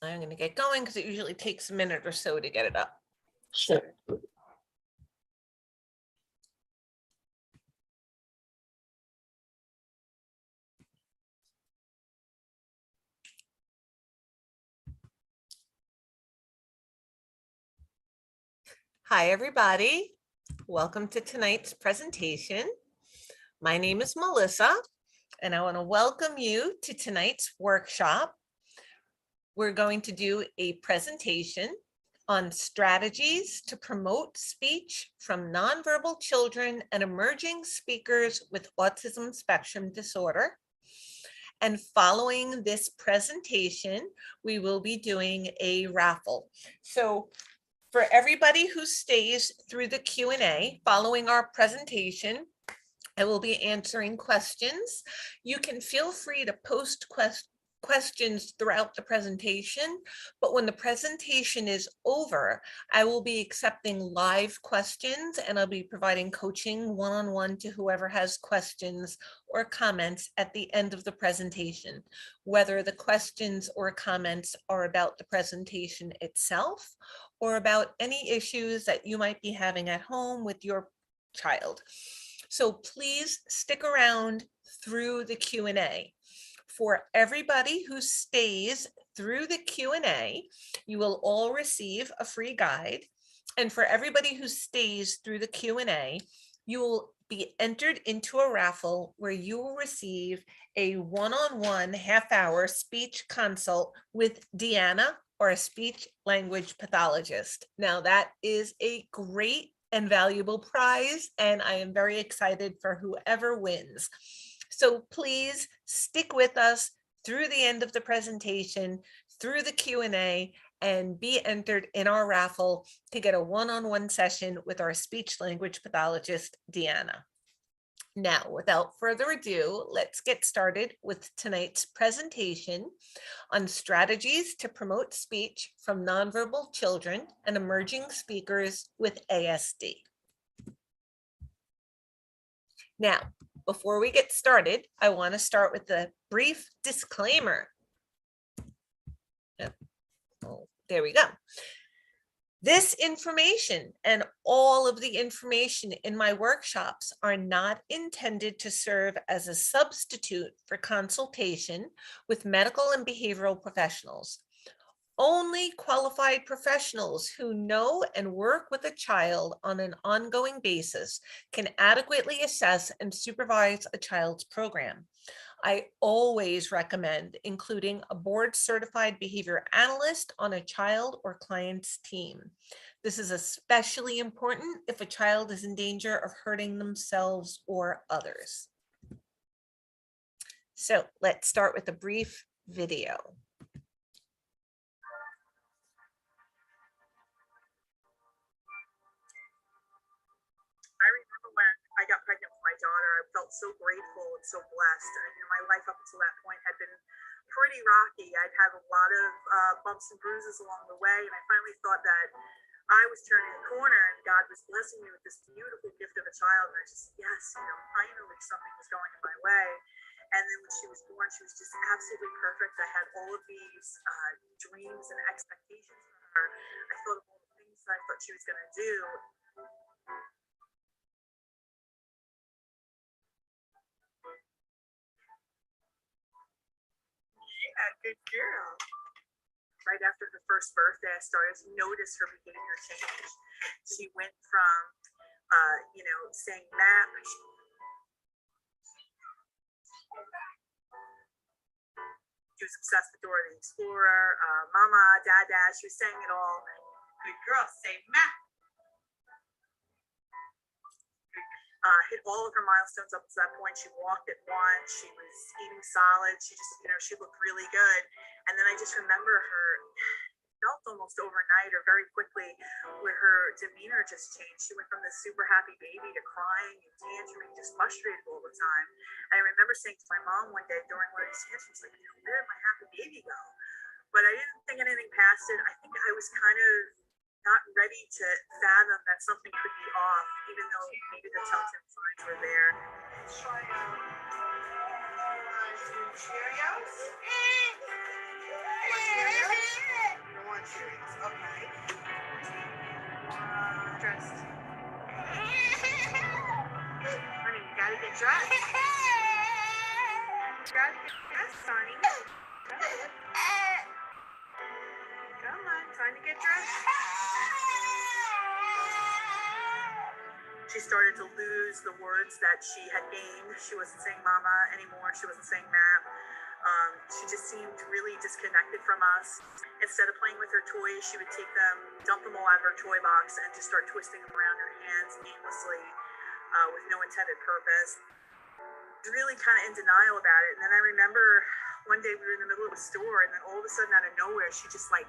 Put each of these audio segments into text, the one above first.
I'm going to get going because it usually takes a minute or so to get it up. Sure. Hi, everybody. Welcome to tonight's presentation. My name is Melissa, and I want to welcome you to tonight's workshop. We're going to do a presentation on strategies to promote speech from nonverbal children and emerging speakers with autism spectrum disorder. And following this presentation, we will be doing a raffle. So for everybody who stays through the Q&A following our presentation, I will be answering questions. You can feel free to post questions throughout the presentation, but when the presentation is over, I will be accepting live questions and I'll be providing coaching one-on-one to whoever has questions or comments at the end of the presentation, whether the questions or comments are about the presentation itself or about any issues that you might be having at home with your child. So please stick around through the Q&A. For everybody who stays through the Q&A, you will all receive a free guide. And for everybody who stays through the Q&A, you will be entered into a raffle where you will receive a one-on-one half-hour speech consult with Deanna, or a speech language pathologist. Now that is a great and valuable prize, and I am very excited for whoever wins. So please stick with us through the end of the presentation, through the Q&A, and be entered in our raffle to get a one-on-one session with our speech language pathologist, Deanna. Now, without further ado, let's get started with tonight's presentation on strategies to promote speech from nonverbal children and emerging speakers with ASD. Now, before we get started, I want to start with a brief disclaimer. Oh, there we go. This information and all of the information in my workshops are not intended to serve as a substitute for consultation with medical and behavioral professionals. Only qualified professionals who know and work with a child on an ongoing basis can adequately assess and supervise a child's program. I always recommend including a board-certified behavior analyst on a child or client's team. This is especially important if a child is in danger of hurting themselves or others. So let's start with a brief video. I remember when I got pregnant with my daughter, I felt so grateful and so blessed. My life up until that point had been pretty rocky. I'd had a lot of bumps and bruises along the way, and I finally thought that I was turning a corner and God was blessing me with this beautiful gift of a child. And I just, yes, finally something was going in my way. And then when she was born, she was just absolutely perfect. I had all of these dreams and expectations for her. I thought of all the things that I thought she was going to do. Yeah, good girl. Right after her first birthday, I started to notice her behavior change. She went from, saying map. She was obsessed with Dora the Explorer, Mama, Dada. She was saying it all. Good girl, say map. Hit all of her milestones up to that point. She walked at 1. She was eating solid. She just, she looked really good. And then I just remember her felt almost overnight or very quickly where her demeanor just changed. She went from this super happy baby to crying and tantruming, just frustrated all the time. And I remember saying to my mom one day during one of these tantrums, like, where did my happy baby go? But I didn't think anything past it. I think I was kind of not ready to fathom that something could be off, even though maybe the telltale signs were there. Let's try some Cheerios. Cheerios? You don't want Cheerios. Okay. Dressed. Honey, you gotta get dressed. You gotta get dressed, honey. Come on, time to get dressed. She started to lose the words that she had gained. She wasn't saying mama anymore. She wasn't saying ma'am. She just seemed really disconnected from us. Instead of playing with her toys, she would take them, dump them all out of her toy box, and just start twisting them around her hands aimlessly with no intended purpose. Really kind of in denial about it. And then I remember one day we were in the middle of a store, and then all of a sudden out of nowhere, she just like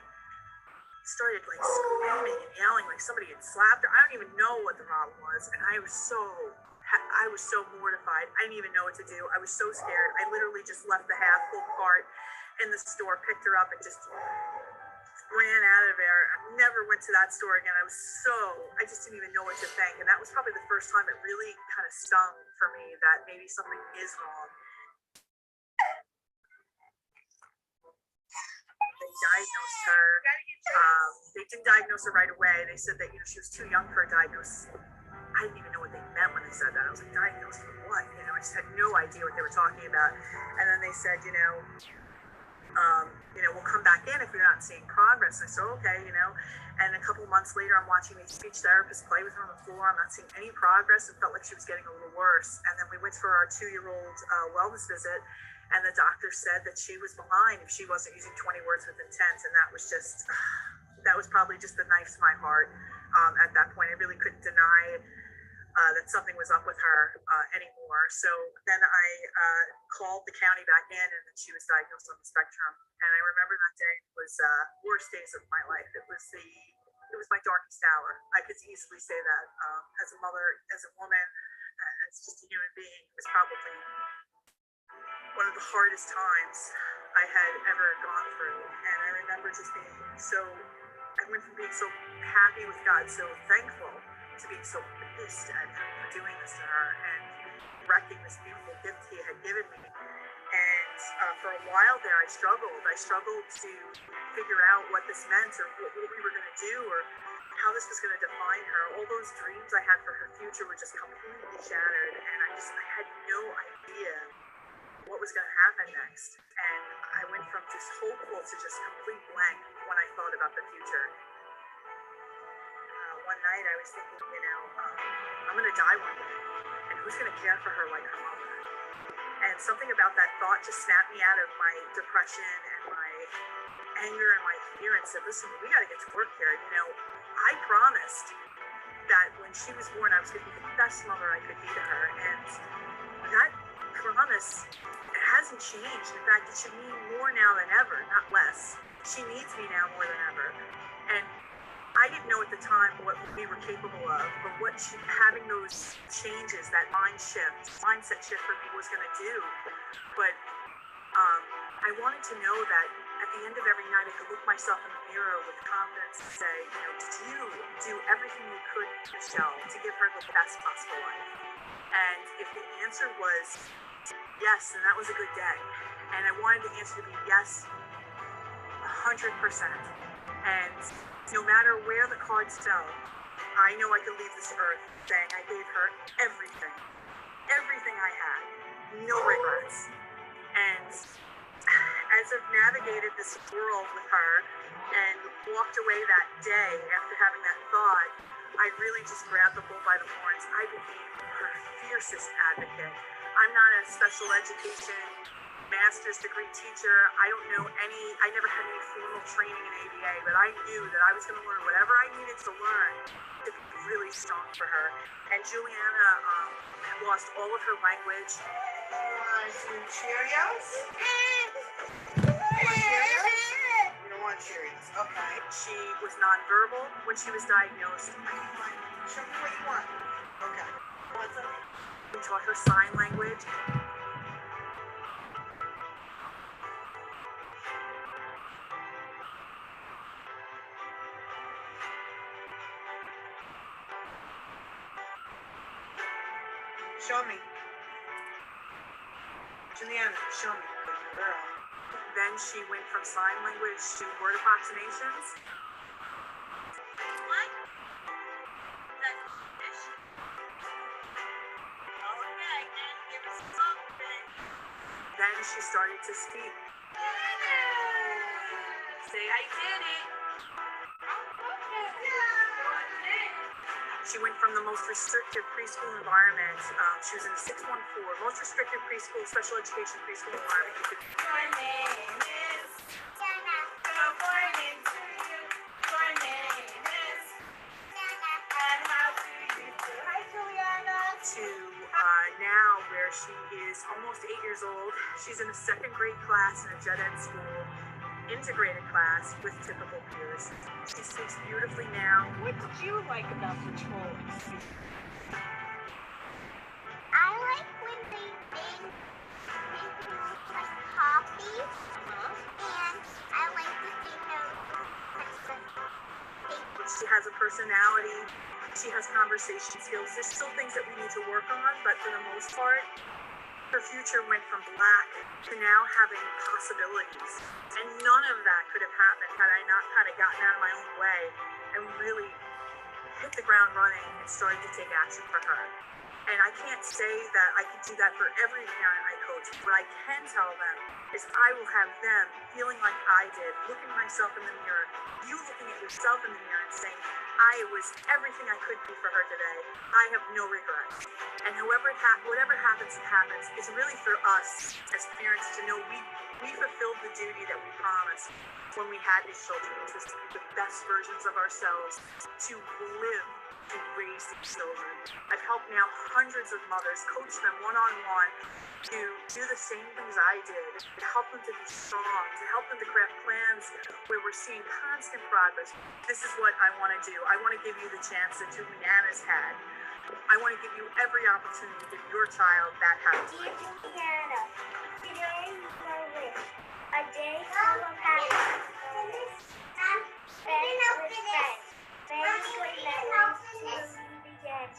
started like screaming and yelling like somebody had slapped her. I don't even know what the problem was, and I was so mortified. I didn't even know what to do. I was so scared. I literally just left the half full cart in the store, picked her up, and just ran out of there. I never went to that store again. I just didn't even know what to think. And that was probably the first time it really kind of stung for me that maybe something is wrong. They diagnosed her. They didn't diagnose her right away. They said that, she was too young for a diagnosis. I didn't even know what they meant when they said that. I was like, diagnosed for what? I just had no idea what they were talking about. And then they said, we'll come back in if you're not seeing progress. And I said, okay, and a couple months later, I'm watching these speech therapists play with her on the floor. I'm not seeing any progress. It felt like she was getting a little worse. And then we went for our 2-year-old wellness visit, and the doctor said that she was behind if she wasn't using 20 words with intent. And that was probably just the knife to my heart. At that point, I really couldn't deny that something was up with her anymore. So then I called the county back in, and she was diagnosed on the spectrum. And I remember that day was worst days of my life. It was my darkest hour. I could easily say that. As a mother, as a woman, as just a human being, it was probably one of the hardest times I had ever gone through. And I remember just being I went from being so happy with God, so thankful, to being so pissed at him for doing this to her and wrecking this beautiful gift he had given me. And for a while there, I struggled. I struggled to figure out what this meant or what we were going to do or how this was going to define her. All those dreams I had for her future were just completely shattered. And I had no idea what was going to happen next. And I went from just hopeful to just complete blank when I thought about the future. One night I was thinking, I'm going to die one day, and who's going to care for her like her mother? And something about that thought just snapped me out of my depression and my anger and my fear and said, listen, we got to get to work here. I promised that when she was born, I was going to be the best mother I could be to her. And that promise, it hasn't changed. In fact, it should mean more now than ever, not less. She needs me now more than ever. And I didn't know at the time what we were capable of, but what having those changes, that mindset shift for me was going to do. But I wanted to know that at the end of every night, I could look myself in the mirror with confidence and say, did you do everything you could, Michelle, to give her the best possible life? And if the answer was yes, then that was a good day. And I wanted the answer to be yes, 100%. And no matter where the cards fell, I know I could leave this earth saying I gave her everything I had, no regrets. And as I've navigated this world with her and walked away that day after having that thought, I really just grabbed the bull by the horns. I became her fiercest advocate. I'm not a special education master's degree teacher. I never had any formal training in ABA, but I knew that I was going to learn whatever I needed to learn to be really strong for her. And Juliana lost all of her language. Want some Cheerios? You want Cheerios? You don't want Cheerios. Okay. She was nonverbal when she was diagnosed. Show me what you want. Okay. What's up? We taught her sign language. Show me. Juliana, show me. Girl. Then she went from sign language to word approximations. What? That's fish. Okay, and give us something. Then she started to speak. Say, I did it. She went from the most restrictive preschool environment. She was in a 614, most restrictive preschool, special education preschool environment. Your name is Jenna. Good morning to you. Your name is Jenna. And how do you do? Hi, Juliana. To now, where she is almost 8 years old. She's in a second grade class in a gen ed school. Integrated class with typical peers. She speaks beautifully now. What did you like about the toys? I like when they do like copies, and I like to see She has a personality. She has conversation skills. There's still things that we need to work on, but for the most part, her future went from black to now having possibilities. And none of that could have happened had I not kind of gotten out of my own way and really hit the ground running and started to take action for her. And I can't say that I can do that for every parent I coach. What I can tell them is I will have them feeling like I did, looking myself in the mirror, you looking at yourself in the mirror and saying, I was everything I could be for her today. I have no regrets. And whatever happens, happens. It's really for us as parents to know we fulfilled the duty that we promised when we had these children, which was to be the best versions of ourselves, to live, to raise these children. I've helped now hundreds of mothers, coach them one-on-one to do the same things I did, to help them to be strong, to help them to craft plans where we're seeing constant progress. This is what I want to do. I want to give you the chance that Juliana's had. I want to give you every opportunity to give your child that happiness. Dear Juliana, today is my wish. A day full of happiness. Filled with friends. Very good memories to begin.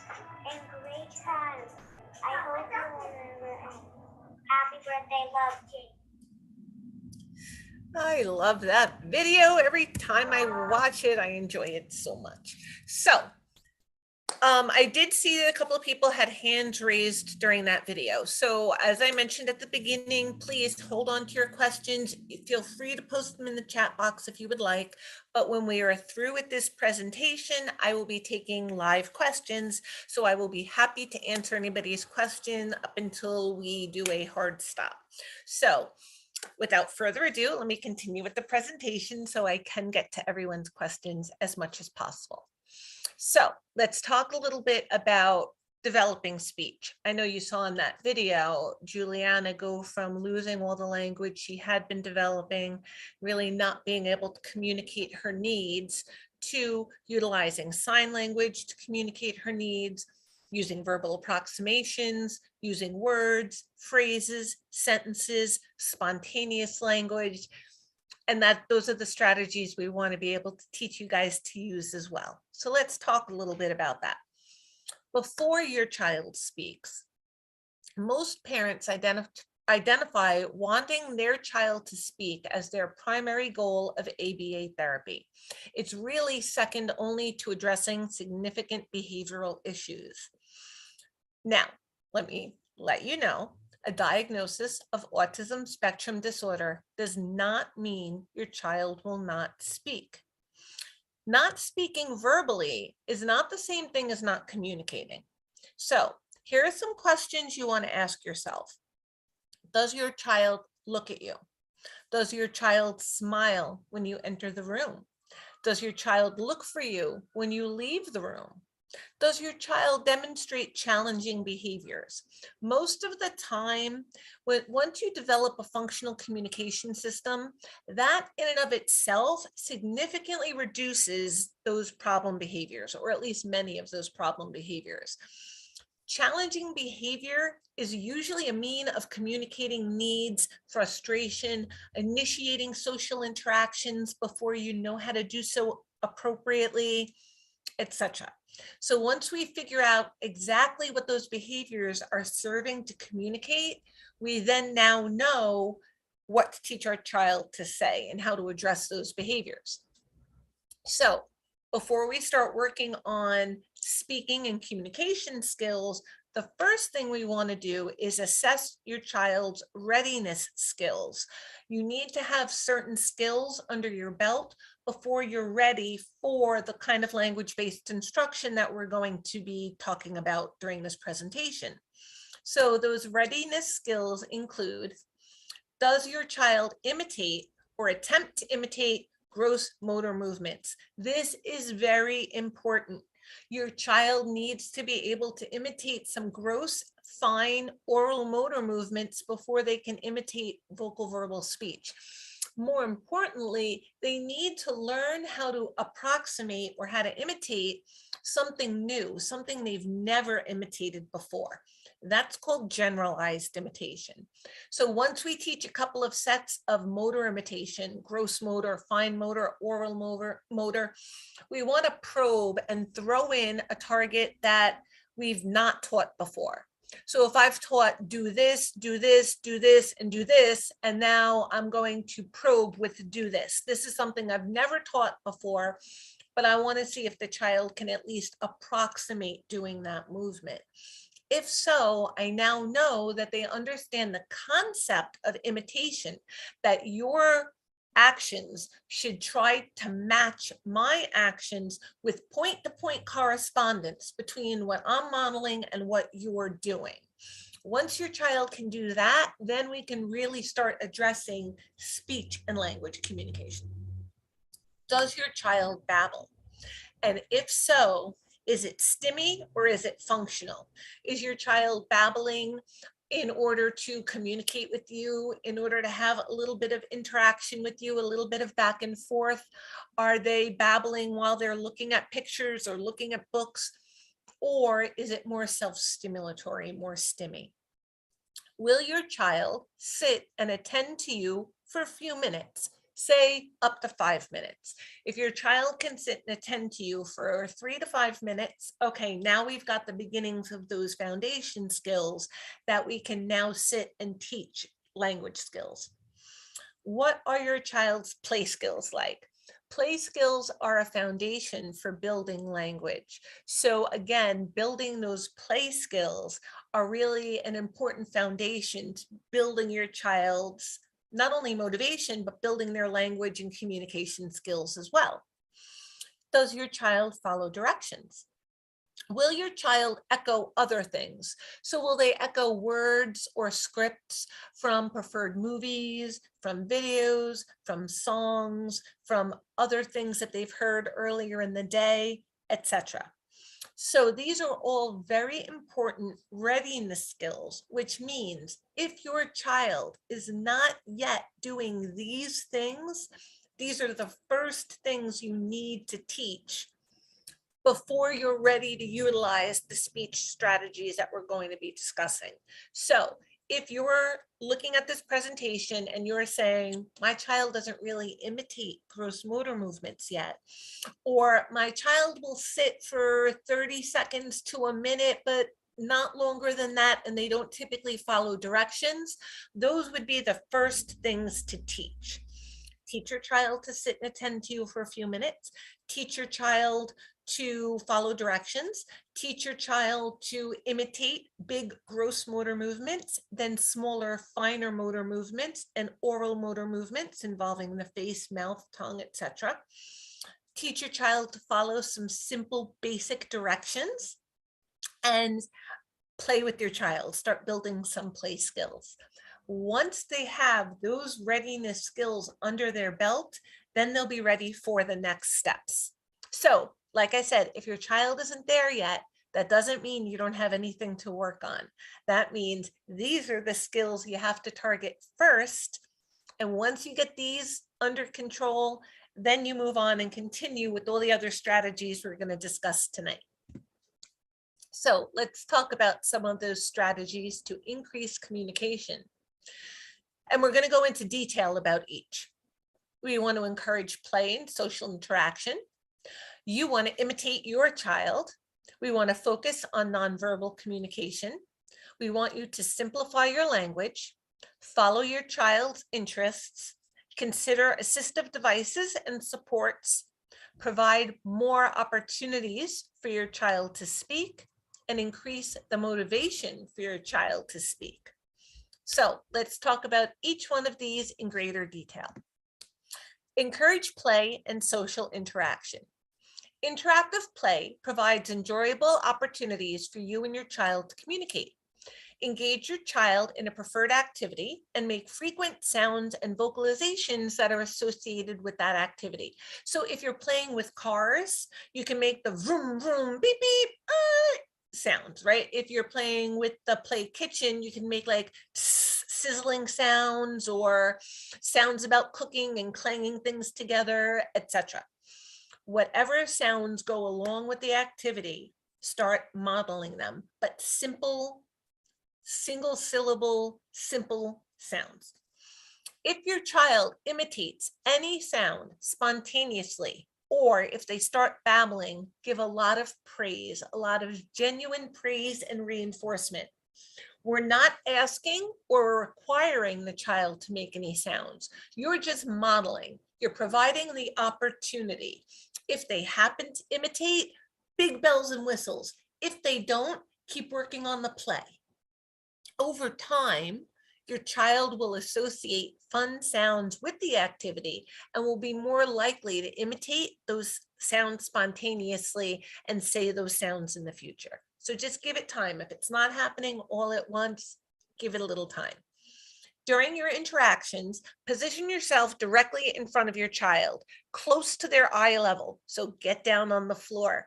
And great times. I hope you remember. Happy birthday, love, Jane. I love that video. Every time I watch it, I enjoy it so much. So I did see that a couple of people had hands raised during that video. So as I mentioned at the beginning, please hold on to your questions. Feel free to post them in the chat box if you would like. But when we are through with this presentation, I will be taking live questions. So I will be happy to answer anybody's question up until we do a hard stop. So without further ado, let me continue with the presentation so I can get to everyone's questions as much as possible. So let's talk a little bit about developing speech. I know you saw in that video, Juliana go from losing all the language she had been developing, really not being able to communicate her needs, to utilizing sign language to communicate her needs, using verbal approximations, using words, phrases, sentences, spontaneous language. And those are the strategies we want to be able to teach you guys to use as well. So let's talk a little bit about that. Before your child speaks, most parents identify wanting their child to speak as their primary goal of ABA therapy. It's really second only to addressing significant behavioral issues. Now, let me let you know, a diagnosis of autism spectrum disorder does not mean your child will not speak. Not speaking verbally is not the same thing as not communicating. So here are some questions you want to ask yourself. Does your child look at you? Does your child smile when you enter the room? Does your child look for you when you leave the room? Does your child demonstrate challenging behaviors? Most of the time, once you develop a functional communication system, that in and of itself significantly reduces those problem behaviors, or at least many of those problem behaviors. Challenging behavior is usually a mean of communicating needs, frustration, initiating social interactions before you know how to do so appropriately, etc. So once we figure out exactly what those behaviors are serving to communicate, we then now know what to teach our child to say and how to address those behaviors. So before we start working on speaking and communication skills, the first thing we want to do is assess your child's readiness skills. You need to have certain skills under your belt before you're ready for the kind of language-based instruction that we're going to be talking about during this presentation. So those readiness skills include, does your child imitate or attempt to imitate gross motor movements? This is very important. Your child needs to be able to imitate some gross, fine oral motor movements before they can imitate vocal verbal speech. More importantly, they need to learn how to approximate or how to imitate something new, something they've never imitated before. That's called generalized imitation. So once we teach a couple of sets of motor imitation, gross motor, fine motor, oral motor, we want to probe and throw in a target that we've not taught before. So if I've taught do this, do this, do this, and do this, and now I'm going to probe with do this. This is something I've never taught before, but I want to see if the child can at least approximate doing that movement. If so, I now know that they understand the concept of imitation, that your actions should try to match my actions with point-to-point correspondence between what I'm modeling and what you're doing. Once your child can do that, then we can really start addressing speech and language communication. Does your child babble? And if so, is it stimmy or is it functional? Is your child babbling in order to communicate with you, in order to have a little bit of interaction with you, a little bit of back and forth? Are they babbling while they're looking at pictures or looking at books? Or is it more self-stimulatory, more stimmy? Will your child sit and attend to you for a few minutes? Say up to 5 minutes. If your child can sit and attend to you for 3 to 5 minutes, okay, now we've got the beginnings of those foundation skills that we can now sit and teach language skills. What are your child's play skills like? Play skills are a foundation for building language. So again, building those play skills are really an important foundation to building your child's not only motivation, but building their language and communication skills as well. Does your child follow directions? Will your child echo other things? So will they echo words or scripts from preferred movies, from videos, from songs, from other things that they've heard earlier in the day, etc.? So these are all very important readiness skills, which means if your child is not yet doing these things, these are the first things you need to teach before you're ready to utilize the speech strategies that we're going to be discussing. So if you're looking at this presentation and you're saying, my child doesn't really imitate gross motor movements yet, or my child will sit for 30 seconds to a minute, but not longer than that, and they don't typically follow directions, those would be the first things to teach. Teach your child to sit and attend to you for a few minutes. Teach your child to follow directions, teach your child to imitate big gross motor movements, then smaller, finer motor movements and oral motor movements involving the face, mouth, tongue, etc. Teach your child to follow some simple basic directions and play with your child, start building some play skills. Once they have those readiness skills under their belt, then they'll be ready for the next steps. So, like I said, if your child isn't there yet, that doesn't mean you don't have anything to work on. That means these are the skills you have to target first. And once you get these under control, then you move on and continue with all the other strategies we're going to discuss tonight. So let's talk about some of those strategies to increase communication. And we're going to go into detail about each. We want to encourage play and social interaction. You want to imitate your child. We want to focus on nonverbal communication. We want you to simplify your language, Follow your child's interests, consider assistive devices and supports, provide more opportunities for your child to speak, and increase the motivation for your child to speak. So let's talk about each one of these in greater detail. Encourage play and social interaction. Interactive play provides enjoyable opportunities for you and your child to communicate. Engage your child in a preferred activity and make frequent sounds and vocalizations that are associated with that activity. So if you're playing with cars, you can make the vroom, vroom, beep, beep, sounds, right? If you're playing with the play kitchen, you can make like sizzling sounds or sounds about cooking and clanging things together, etc. Whatever sounds go along with the activity, start modeling them, but simple, single syllable, simple sounds. If your child imitates any sound spontaneously, or if they start babbling, give a lot of praise, a lot of genuine praise and reinforcement. We're not asking or requiring the child to make any sounds. You're just modeling. You're providing the opportunity. If they happen to imitate, big bells and whistles. If they don't, keep working on the play. Over time, your child will associate fun sounds with the activity and will be more likely to imitate those sounds spontaneously and say those sounds in the future. So just give it time. If it's not happening all at once, give it a little time. During your interactions, position yourself directly in front of your child, close to their eye level. So get down on the floor.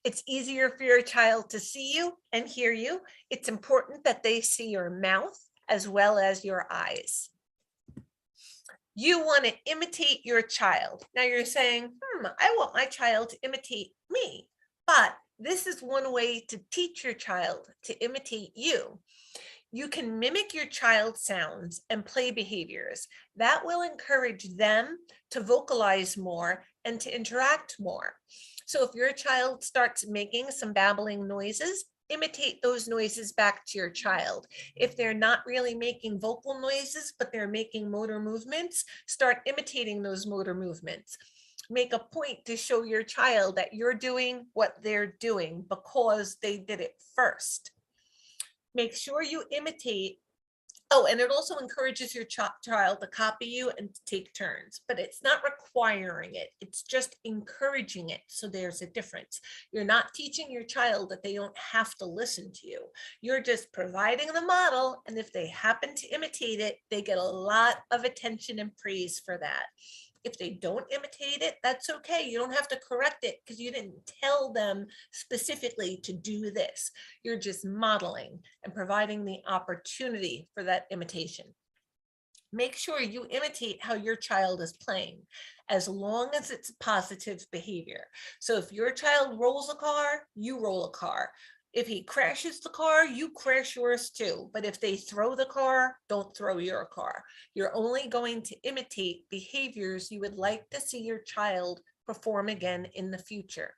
It's easier for your child to see you and hear you. It's important that they see your mouth as well as your eyes. You want to imitate your child. Now you're saying, I want my child to imitate me. But this is one way to teach your child to imitate you. You can mimic your child's sounds and play behaviors. That will encourage them to vocalize more and to interact more. So if your child starts making some babbling noises, imitate those noises back to your child. If they're not really making vocal noises, but they're making motor movements, start imitating those motor movements. Make a point to show your child that you're doing what they're doing because they did it first. Make sure you imitate. Oh, and it also encourages your child to copy you and to take turns, but it's not requiring it. It's just encouraging it. So there's a difference. You're not teaching your child that they don't have to listen to you. You're just providing the model. And if they happen to imitate it, they get a lot of attention and praise for that. If they don't imitate it, that's okay. You don't have to correct it because you didn't tell them specifically to do this. You're just modeling and providing the opportunity for that imitation. Make sure you imitate how your child is playing, as long as it's positive behavior. So if your child rolls a car, you roll a car. If he crashes the car, you crash yours too. But if they throw the car, don't throw your car. You're only going to imitate behaviors you would like to see your child perform again in the future.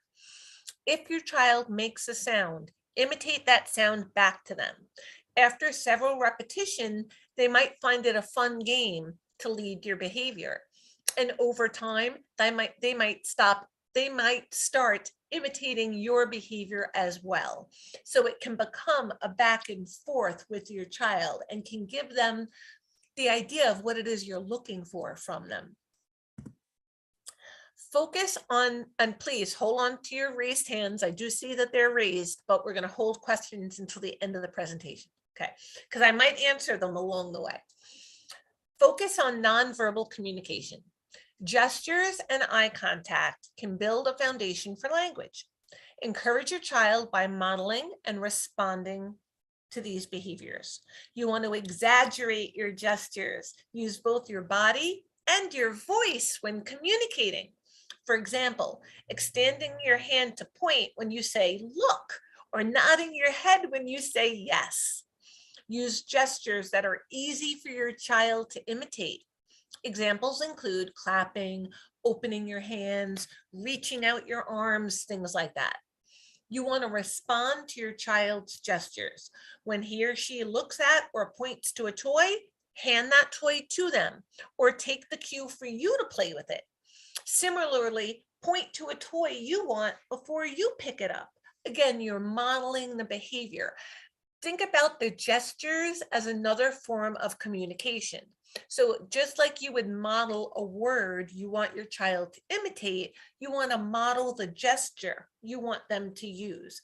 If your child makes a sound, imitate that sound back to them. After several repetitions, they might find it a fun game to lead your behavior. And over time, they might start imitating your behavior as well. So it can become a back and forth with your child and can give them the idea of what it is you're looking for from them. Focus on, and please hold on to your raised hands. I do see that they're raised, but we're going to hold questions until the end of the presentation. Okay, because I might answer them along the way. Focus on nonverbal communication. Gestures and eye contact can build a foundation for language. Encourage your child by modeling and responding to these behaviors. You want to exaggerate your gestures. Use both your body and your voice when communicating. For example, extending your hand to point when you say look, or nodding your head when you say yes. Use gestures that are easy for your child to imitate. Examples include clapping, opening your hands, reaching out your arms, things like that. You want to respond to your child's gestures. When he or she looks at or points to a toy, hand that toy to them, or take the cue for you to play with it. Similarly, point to a toy you want before you pick it up. Again, you're modeling the behavior. Think about the gestures as another form of communication. So just like you would model a word you want your child to imitate, you want to model the gesture you want them to use.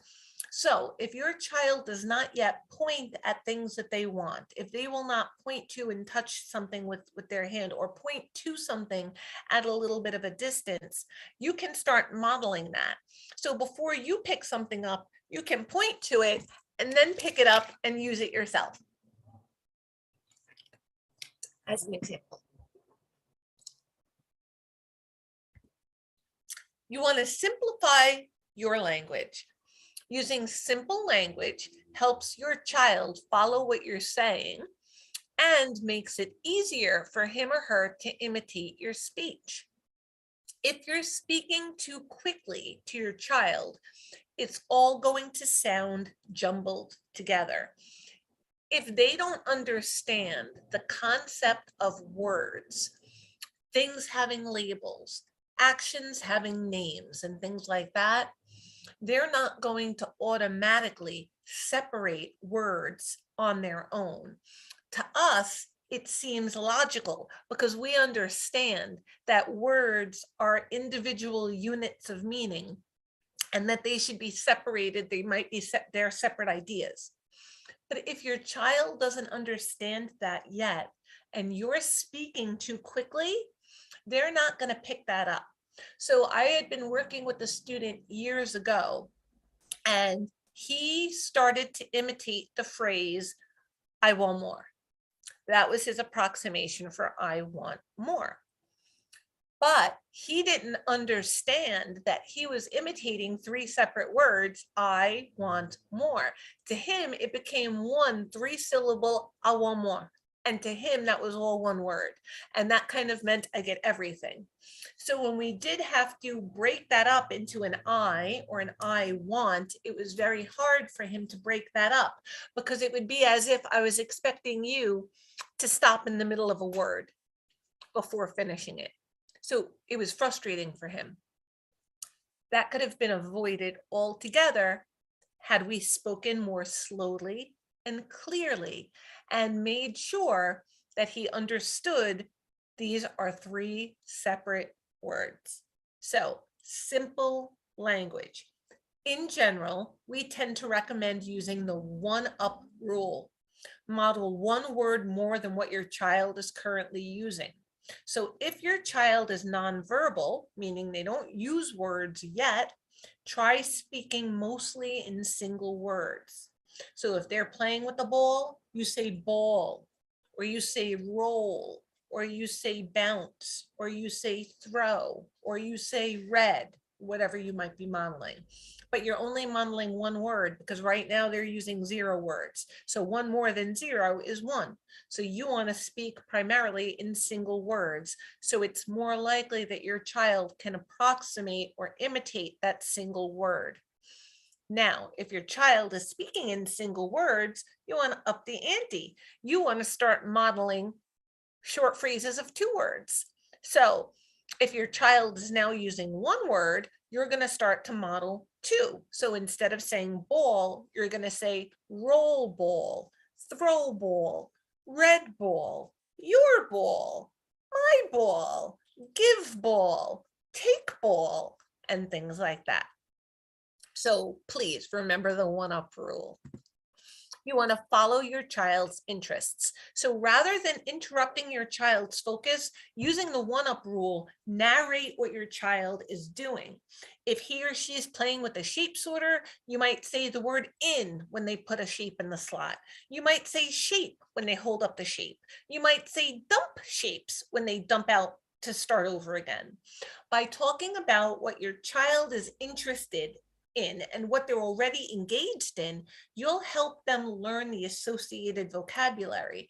So if your child does not yet point at things that they want, if they will not point to and touch something with their hand, or point to something at a little bit of a distance, you can start modeling that. So before you pick something up, you can point to it and then pick it up and use it yourself. As an example. You want to simplify your language. Using simple language helps your child follow what you're saying and makes it easier for him or her to imitate your speech. If you're speaking too quickly to your child, it's all going to sound jumbled together. If they don't understand the concept of words, things having labels, actions having names, and things like that, they're not going to automatically separate words on their own. To us, it seems logical because we understand that words are individual units of meaning and that they should be separated. They might be they're separate ideas. But if your child doesn't understand that yet, and you're speaking too quickly, they're not going to pick that up. So I had been working with a student years ago, and he started to imitate the phrase, "I want more." That was his approximation for "I want more." But he didn't understand that he was imitating three separate words, "I want more." To him, it became one 3-syllable, "I want more." And to him, that was all one word. And that kind of meant I get everything. So when we did have to break that up into an "I" or an "I want," it was very hard for him to break that up, because it would be as if I was expecting you to stop in the middle of a word before finishing it. So it was frustrating for him. That could have been avoided altogether had we spoken more slowly and clearly and made sure that he understood these are 3 separate words. So simple language. In general, we tend to recommend using the 1-up rule. Model 1 word more than what your child is currently using. So if your child is nonverbal, meaning they don't use words yet, try speaking mostly in single words. So if they're playing with the ball, you say ball, or you say roll, or you say bounce, or you say throw, or you say red, whatever you might be modeling. But you're only modeling 1 word because right now they're using 0 words. So 1 more than 0 is 1. So you want to speak primarily in single words. So it's more likely that your child can approximate or imitate that single word. Now, if your child is speaking in single words, you want to up the ante. You want to start modeling short phrases of 2 words. So if your child is now using 1 word, you're going to start to model 2. So instead of saying ball, you're going to say roll ball, throw ball, red ball, your ball, my ball, give ball, take ball, and things like that. So please remember the 1-up rule. You want to follow your child's interests. So rather than interrupting your child's focus, using the 1-up rule, narrate what your child is doing. If he or she is playing with a shape sorter, you might say the word "in" when they put a shape in the slot. You might say "shape" when they hold up the shape. You might say "dump shapes" when they dump out to start over again. By talking about what your child is interested in and what they're already engaged in, you'll help them learn the associated vocabulary.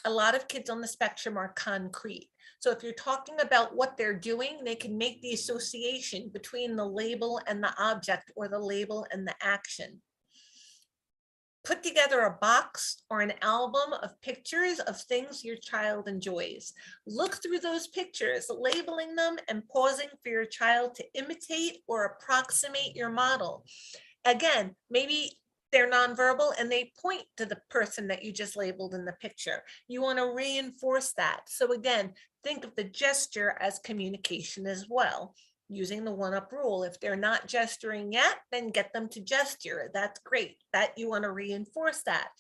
A lot of kids on the spectrum are concrete. So if you're talking about what they're doing, they can make the association between the label and the object, or the label and the action. Put together a box or an album of pictures of things your child enjoys. Look through those pictures, labeling them and pausing for your child to imitate or approximate your model. Again, maybe they're nonverbal and they point to the person that you just labeled in the picture. You want to reinforce that. So again, think of the gesture as communication as well, using the one-up rule. If they're not gesturing yet, then get them to gesture. That's great. That you want to reinforce that.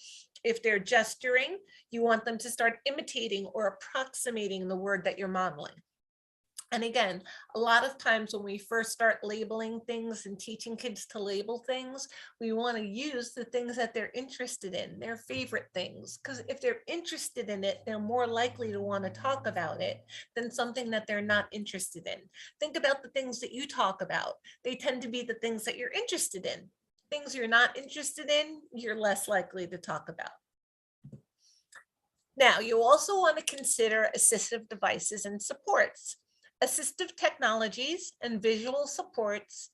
If they're gesturing, you want them to start imitating or approximating the word that you're modeling. And again, a lot of times when we first start labeling things and teaching kids to label things, we want to use the things that they're interested in, their favorite things. Because if they're interested in it, they're more likely to want to talk about it than something that they're not interested in. Think about the things that you talk about. They tend to be the things that you're interested in. Things you're not interested in, you're less likely to talk about. Now, you also want to consider assistive devices and supports. Assistive technologies and visual supports,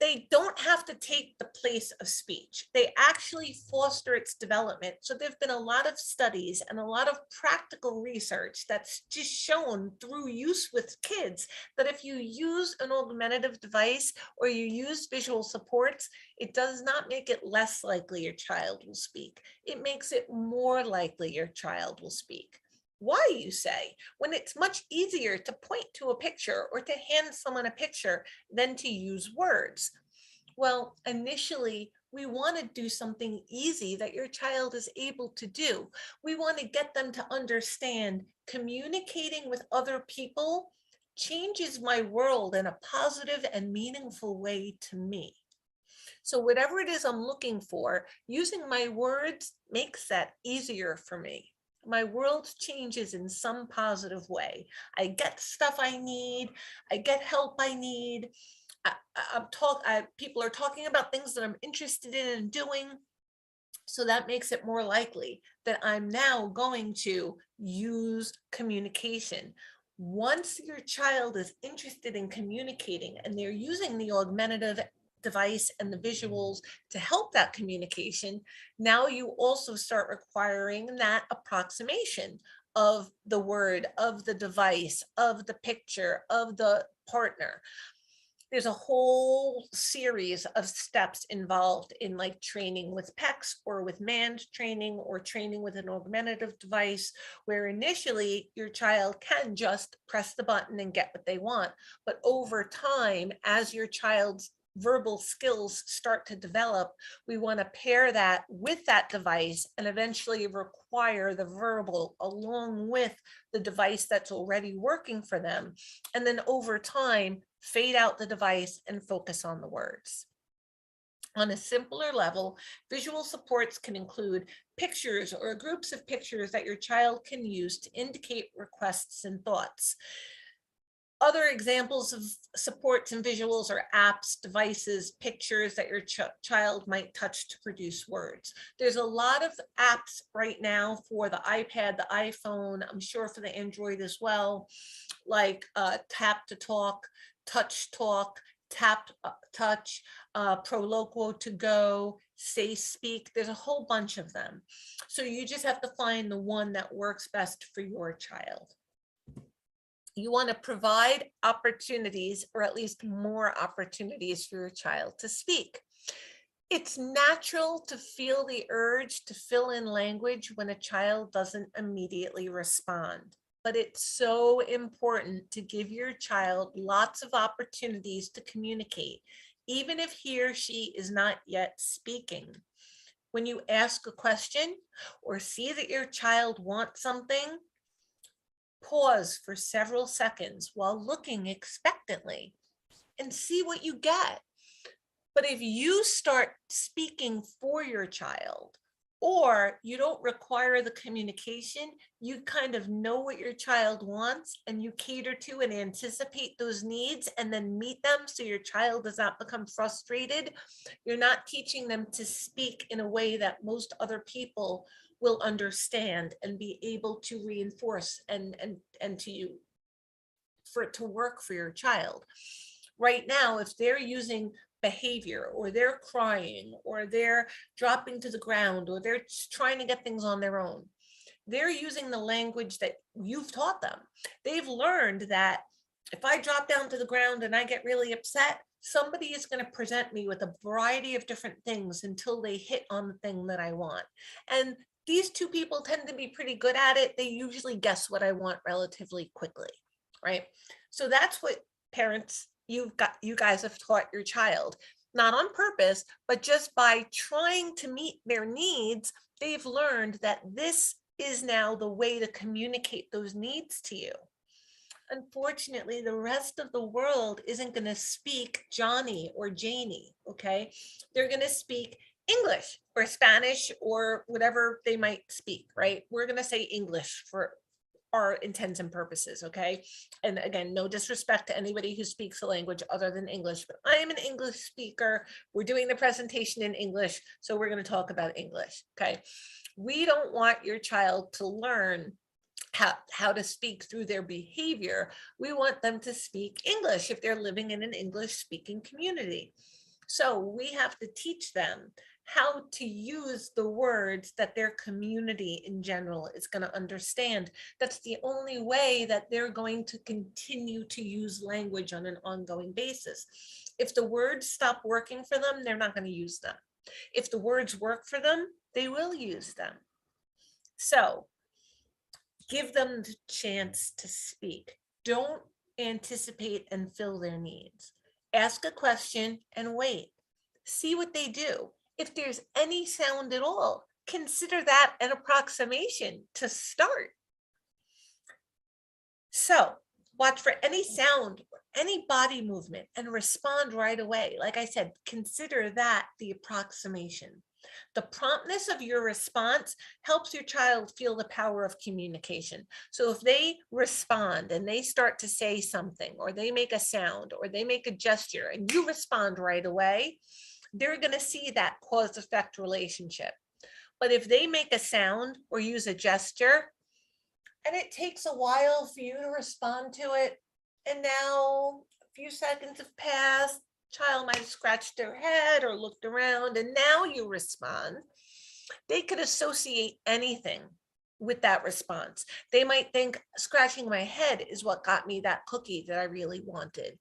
they don't have to take the place of speech. They actually foster its development. So there've been a lot of studies and a lot of practical research that's just shown through use with kids that if you use an augmentative device or you use visual supports, it does not make it less likely your child will speak. It makes it more likely your child will speak. Why, you say, when it's much easier to point to a picture or to hand someone a picture than to use words? Well, initially, we want to do something easy that your child is able to do. We want to get them to understand communicating with other people changes my world in a positive and meaningful way to me. So whatever it is I'm looking for, using my words makes that easier for me. My world changes in some positive way. I get stuff I need. I get help I need. People are talking about things that I'm interested in and doing. So that makes it more likely that I'm now going to use communication. Once your child is interested in communicating and they're using the augmentative device and the visuals to help that communication, now you also start requiring that approximation of the word, of the device, of the picture, of the partner. There's a whole series of steps involved in like training with PECs or with manned training or training with an augmentative device, where initially your child can just press the button and get what they want. But over time, as your child's verbal skills start to develop, we want to pair that with that device and eventually require the verbal along with the device that's already working for them. And then over time, fade out the device and focus on the words. On a simpler level, visual supports can include pictures or groups of pictures that your child can use to indicate requests and thoughts. Other examples of supports and visuals are apps, devices, pictures that your child might touch to produce words. There's a lot of apps right now for the iPad, the iPhone, I'm sure for the Android as well, like Tap to Talk, Touch Talk, Tap Touch, Proloquo to Go, Say Speak. There's a whole bunch of them. So you just have to find the one that works best for your child. You want to provide opportunities, or at least more opportunities for your child to speak. It's natural to feel the urge to fill in language when a child doesn't immediately respond. But it's so important to give your child lots of opportunities to communicate, even if he or she is not yet speaking. When you ask a question or see that your child wants something, pause for several seconds while looking expectantly and see what you get. But if you start speaking for your child, or you don't require the communication, you kind of know what your child wants and you cater to and anticipate those needs and then meet them so your child does not become frustrated. You're not teaching them to speak in a way that most other people will understand and be able to reinforce and to for it to work for your child. Right now, if they're using behavior, or they're crying, or they're dropping to the ground, or they're trying to get things on their own, they're using the language that you've taught them. They've learned that if I drop down to the ground and I get really upset, somebody is going to present me with a variety of different things until they hit on the thing that I want. And these two people tend to be pretty good at it. They usually guess what I want relatively quickly, right? So that's what parents, you guys have taught your child, not on purpose, but just by trying to meet their needs, they've learned that this is now the way to communicate those needs to you. Unfortunately, the rest of the world isn't going to speak Johnny or Janie, okay? They're going to speak English or Spanish or whatever they might speak, right? We're going to say English for our intents and purposes, okay? And again, no disrespect to anybody who speaks a language other than English, but I am an English speaker. We're doing the presentation in English, so we're going to talk about English, okay? We don't want your child to learn how to speak through their behavior. We want them to speak English if they're living in an English speaking community. So we have to teach them how to use the words that their community in general is going to understand. That's the only way that they're going to continue to use language on an ongoing basis. If the words stop working for them, they're not going to use them. If the words work for them, they will use them. So give them the chance to speak. Don't anticipate and fill their needs. Ask a question and wait. See what they do. If there's any sound at all, consider that an approximation to start. So watch for any sound, any body movement, and respond right away. Like I said, consider that the approximation. The promptness of your response helps your child feel the power of communication. So if they respond and they start to say something, or they make a sound, or they make a gesture, and you respond right away, they're going to see that cause-effect relationship. But if they make a sound or use a gesture, and it takes a while for you to respond to it, and now a few seconds have passed, child might have scratched their head or looked around, and now you respond, they could associate anything with that response. They might think scratching my head is what got me that cookie that I really wanted,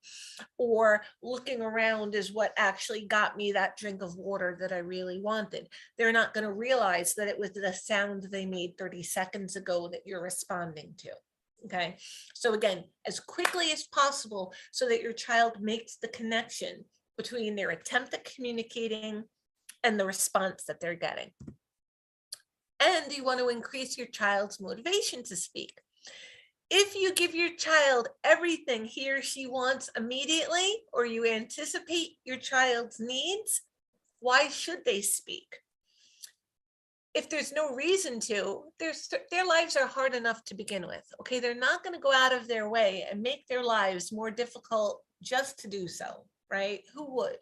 or looking around is what actually got me that drink of water that I really wanted. They're not going to realize that it was the sound they made 30 seconds ago that you're responding to. Okay, so again, as quickly as possible so that your child makes the connection between their attempt at communicating and the response that they're getting. And you want to increase your child's motivation to speak. If you give your child everything he or she wants immediately, or you anticipate your child's needs, why should they speak? If there's no reason to, their lives are hard enough to begin with. Okay, they're not going to go out of their way and make their lives more difficult just to do so, right? Who would?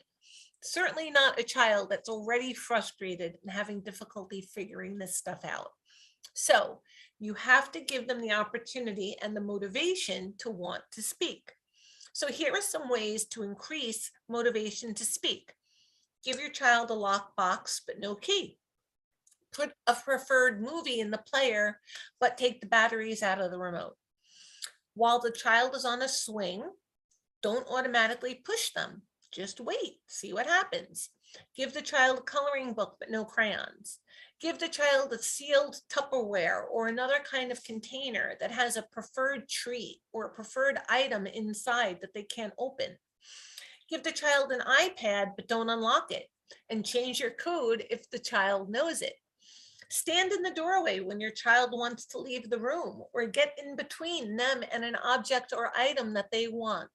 Certainly not a child that's already frustrated and having difficulty figuring this stuff out. So you have to give them the opportunity and the motivation to want to speak. So here are some ways to increase motivation to speak. Give your child a lockbox, but no key. Put a preferred movie in the player, but take the batteries out of the remote. While the child is on a swing, don't automatically push them. Just wait, see what happens. Give the child a coloring book, but no crayons. Give the child a sealed Tupperware or another kind of container that has a preferred treat or a preferred item inside that they can't open. Give the child an iPad, but don't unlock it, and change your code if the child knows it. Stand in the doorway when your child wants to leave the room, or get in between them and an object or item that they want.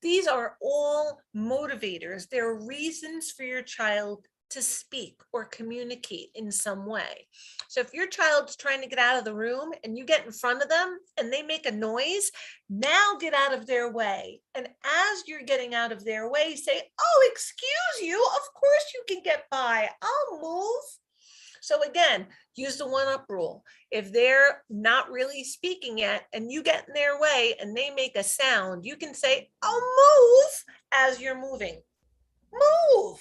These are all motivators. They're reasons for your child to speak or communicate in some way. So if your child's trying to get out of the room and you get in front of them and they make a noise, now get out of their way. And as you're getting out of their way, say, "Oh, excuse you, of course you can get by. I'll move." So again, use the one-up rule. If they're not really speaking yet and you get in their way and they make a sound, you can say, "I'll move," as you're moving. move.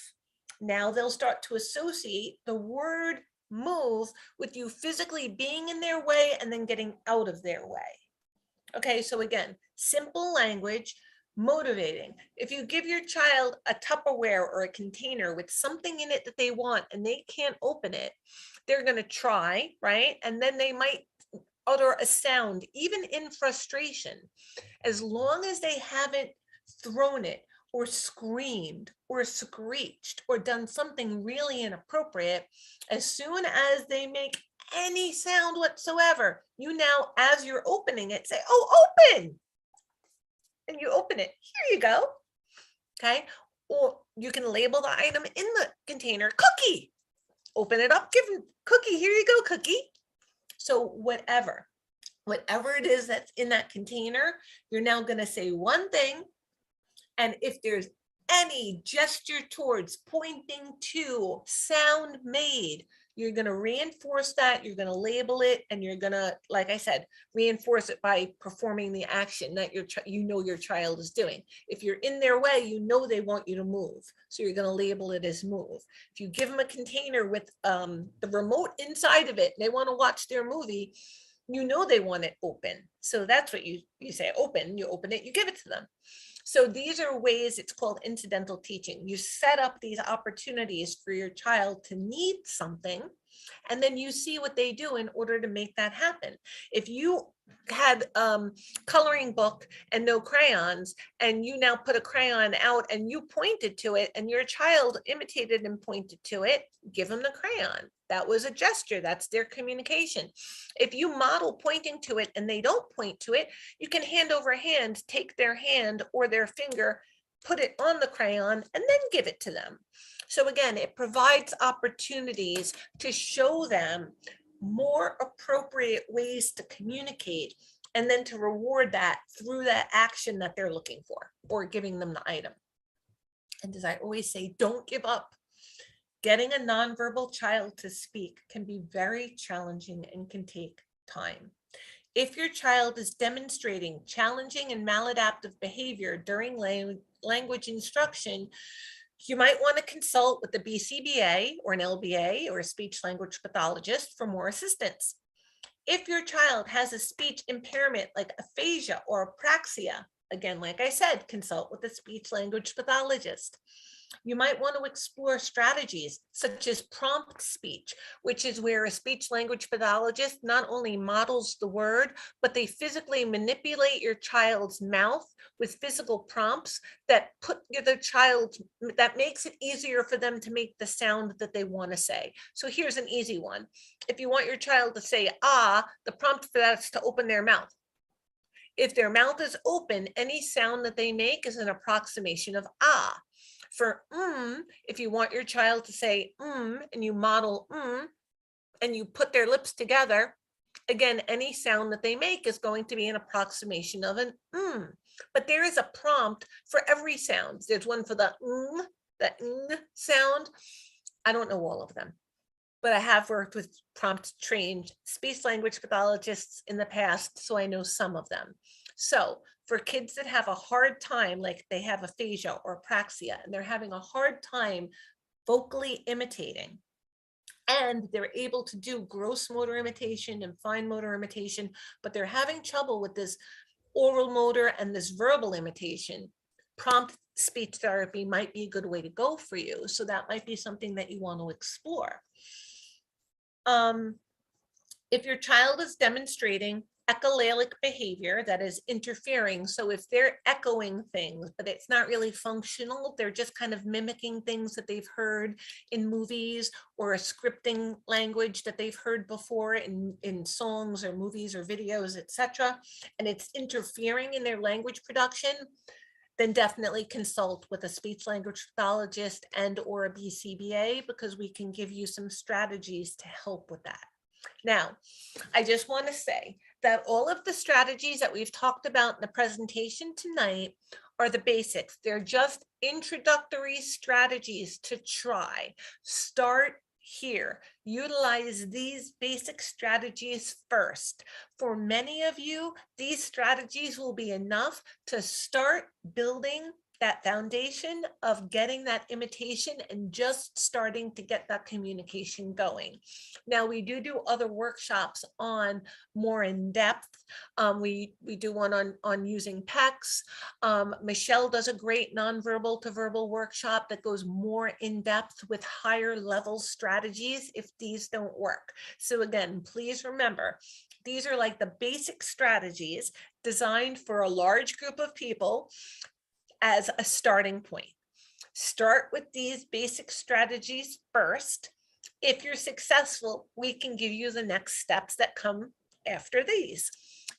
Now they'll start to associate the word move with you physically being in their way and then getting out of their way. Okay, so again, simple language, motivating. If you give your child a Tupperware or a container with something in it that they want and they can't open it, they're going to try, right? And then they might utter a sound, even in frustration, as long as they haven't thrown it or screamed or screeched or done something really inappropriate. As soon as they make any sound whatsoever, you now, as you're opening it, say, oh, open. And you open it. Here you go. Okay. Or you can label the item in the container, cookie. Open it up, give them cookie. Here you go, cookie. So whatever it is that's in that container, you're now going to say one thing. And if there's any gesture towards, pointing to, sound made, you're going to reinforce that, you're going to label it, and you're going to, like I said, reinforce it by performing the action that your child is doing. If you're in their way, they want you to move. So you're going to label it as move. If you give them a container with the remote inside of it, and they want to watch their movie, they want it open. So that's what you say, open, you open it, you give it to them. So these are ways, it's called incidental teaching. You set up these opportunities for your child to need something, and then you see what they do in order to make that happen. If you had coloring book and no crayons, and you now put a crayon out and you pointed to it and your child imitated and pointed to it, give them the crayon. That was a gesture. That's their communication. If you model pointing to it and they don't point to it, you can hand over hand, take their hand or their finger, put it on the crayon, and then give it to them. So again, it provides opportunities to show them more appropriate ways to communicate, and then to reward that through that action that they're looking for or giving them the item. And as I always say, don't give up. Getting a nonverbal child to speak can be very challenging and can take time. If your child is demonstrating challenging and maladaptive behavior during language instruction, you might want to consult with the BCBA or an LBA or a speech language pathologist for more assistance. If your child has a speech impairment like aphasia or apraxia, again, like I said, consult with a speech language pathologist. You might want to explore strategies such as prompt speech, which is where a speech language pathologist not only models the word, but they physically manipulate your child's mouth with physical prompts that that makes it easier for them to make the sound that they want to say. So here's an easy one. If you want your child to say ah, the prompt for that is to open their mouth. If their mouth is open, any sound that they make is an approximation of ah. For if you want your child to say and you model and you put their lips together, again, any sound that they make is going to be an approximation of an But there is a prompt for every sound. There's one for the sound. I don't know all of them, but I have worked with prompt trained speech language pathologists in the past, so I know some of them. So for kids that have a hard time, like they have aphasia or apraxia, and they're having a hard time vocally imitating, and they're able to do gross motor imitation and fine motor imitation, but they're having trouble with this oral motor and this verbal imitation, prompt speech therapy might be a good way to go for you. So that might be something that you want to explore. If your child is demonstrating echolalic behavior, that is interfering, so if they're echoing things, but it's not really functional, they're just kind of mimicking things that they've heard in movies or a scripting language that they've heard before in songs or movies or videos, etc., and it's interfering in their language production, then definitely consult with a speech language pathologist and or a BCBA, because we can give you some strategies to help with that. Now, I just want to say that all of the strategies that we've talked about in the presentation tonight are the basics. They're just introductory strategies to try. Start here. Utilize these basic strategies first. For many of you, these strategies will be enough to start building that foundation of getting that imitation and just starting to get that communication going. Now, we do other workshops on more in depth. We do one on using PECs. Michelle does a great nonverbal to verbal workshop that goes more in depth with higher level strategies if these don't work. So again, please remember, these are like the basic strategies designed for a large group of people as a starting point. Start with these basic strategies first. If you're successful, we can give you the next steps that come after these.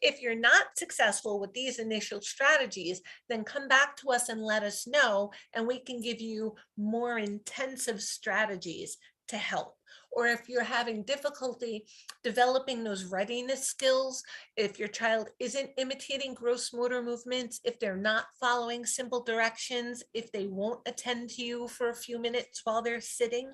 If you're not successful with these initial strategies, then come back to us and let us know, and we can give you more intensive strategies to help. Or if you're having difficulty developing those readiness skills, if your child isn't imitating gross motor movements, if they're not following simple directions, if they won't attend to you for a few minutes while they're sitting,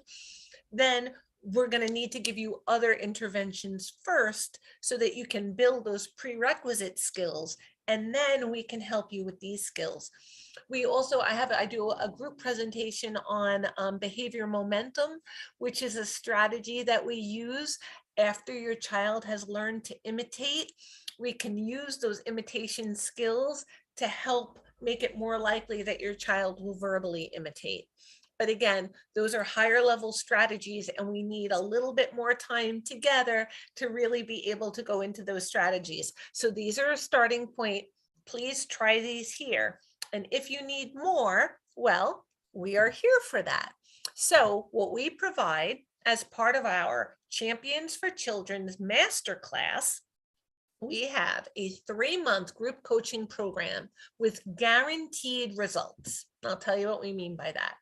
then we're going to need to give you other interventions first so that you can build those prerequisite skills, and then we can help you with these skills. We also, I do a group presentation on behavior momentum, which is a strategy that we use after your child has learned to imitate. We can use those imitation skills to help make it more likely that your child will verbally imitate. But again, those are higher level strategies, and we need a little bit more time together to really be able to go into those strategies. So these are a starting point. Please try these here. And if you need more, well, we are here for that. So what we provide as part of our Champions for Children's Masterclass, we have a 3-month group coaching program with guaranteed results. I'll tell you what we mean by that.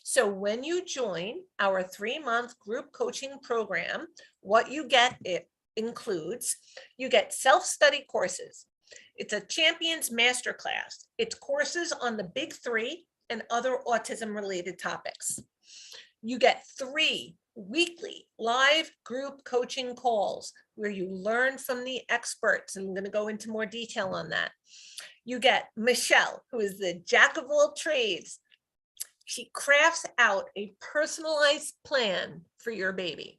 So when you join our 3-month group coaching program, what you get, it includes, you get self-study courses. It's a Champions Masterclass. It's courses on the big 3 and other autism related topics. You get 3 weekly live group coaching calls where you learn from the experts, and I'm going to go into more detail on that. You get Michelle, who is the jack of all trades. She crafts out a personalized plan for your baby.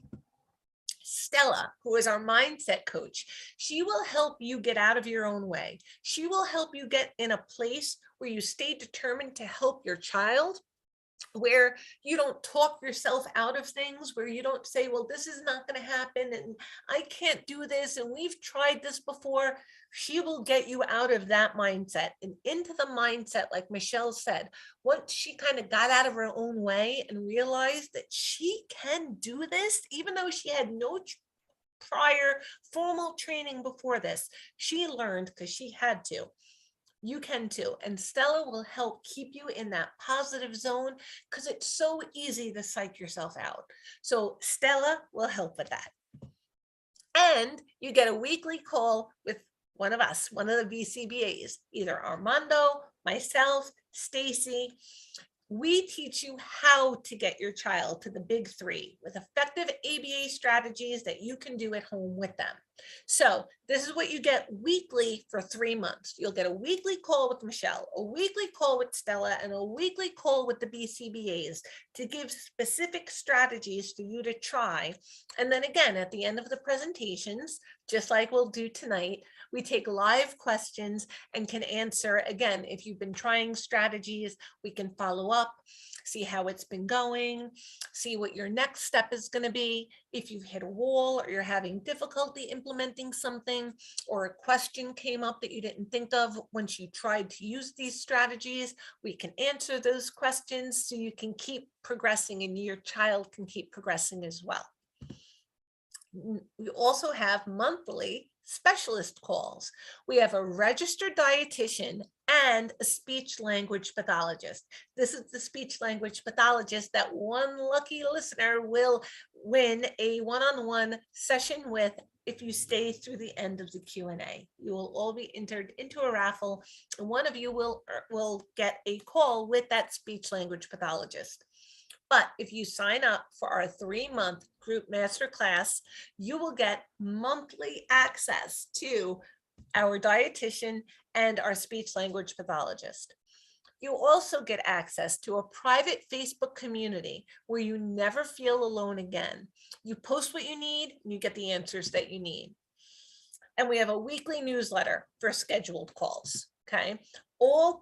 Stella, who is our mindset coach, she will help you get out of your own way. She will help you get in a place where you stay determined to help your child, where you don't talk yourself out of things, where you don't say, well, this is not going to happen and I can't do this and we've tried this before. She will get you out of that mindset and into the mindset, like Michelle said, once she kind of got out of her own way and realized that she can do this, even though she had no prior formal training before this, she learned because she had to. You can too. And Stella will help keep you in that positive zone because it's so easy to psych yourself out. So Stella will help with that. And you get a weekly call with one of us, one of the BCBAs, either Armando, myself, Stacy. We teach you how to get your child to the big 3 with effective ABA strategies that you can do at home with them. So this is what you get weekly for 3 months. You'll get a weekly call with Michelle, a weekly call with Stella, and a weekly call with the BCBAs to give specific strategies for you to try. And then again, at the end of the presentations, just like we'll do tonight, we take live questions and can answer. Again, if you've been trying strategies, we can follow up, see how it's been going, see what your next step is going to be. If you've hit a wall or you're having difficulty implementing something, or a question came up that you didn't think of once you tried to use these strategies, we can answer those questions so you can keep progressing and your child can keep progressing as well. We also have monthly specialist calls. We have a registered dietitian and a speech language pathologist. This is the speech language pathologist that one lucky listener will win a one-on-one session with if you stay through the end of the Q&A. You will all be entered into a raffle, and one of you will get a call with that speech language pathologist. But if you sign up for our 3-month group masterclass, you will get monthly access to our dietitian and our speech language pathologist. You also get access to a private Facebook community where you never feel alone again. You post what you need, and you get the answers that you need. And we have a weekly newsletter for scheduled calls, okay? All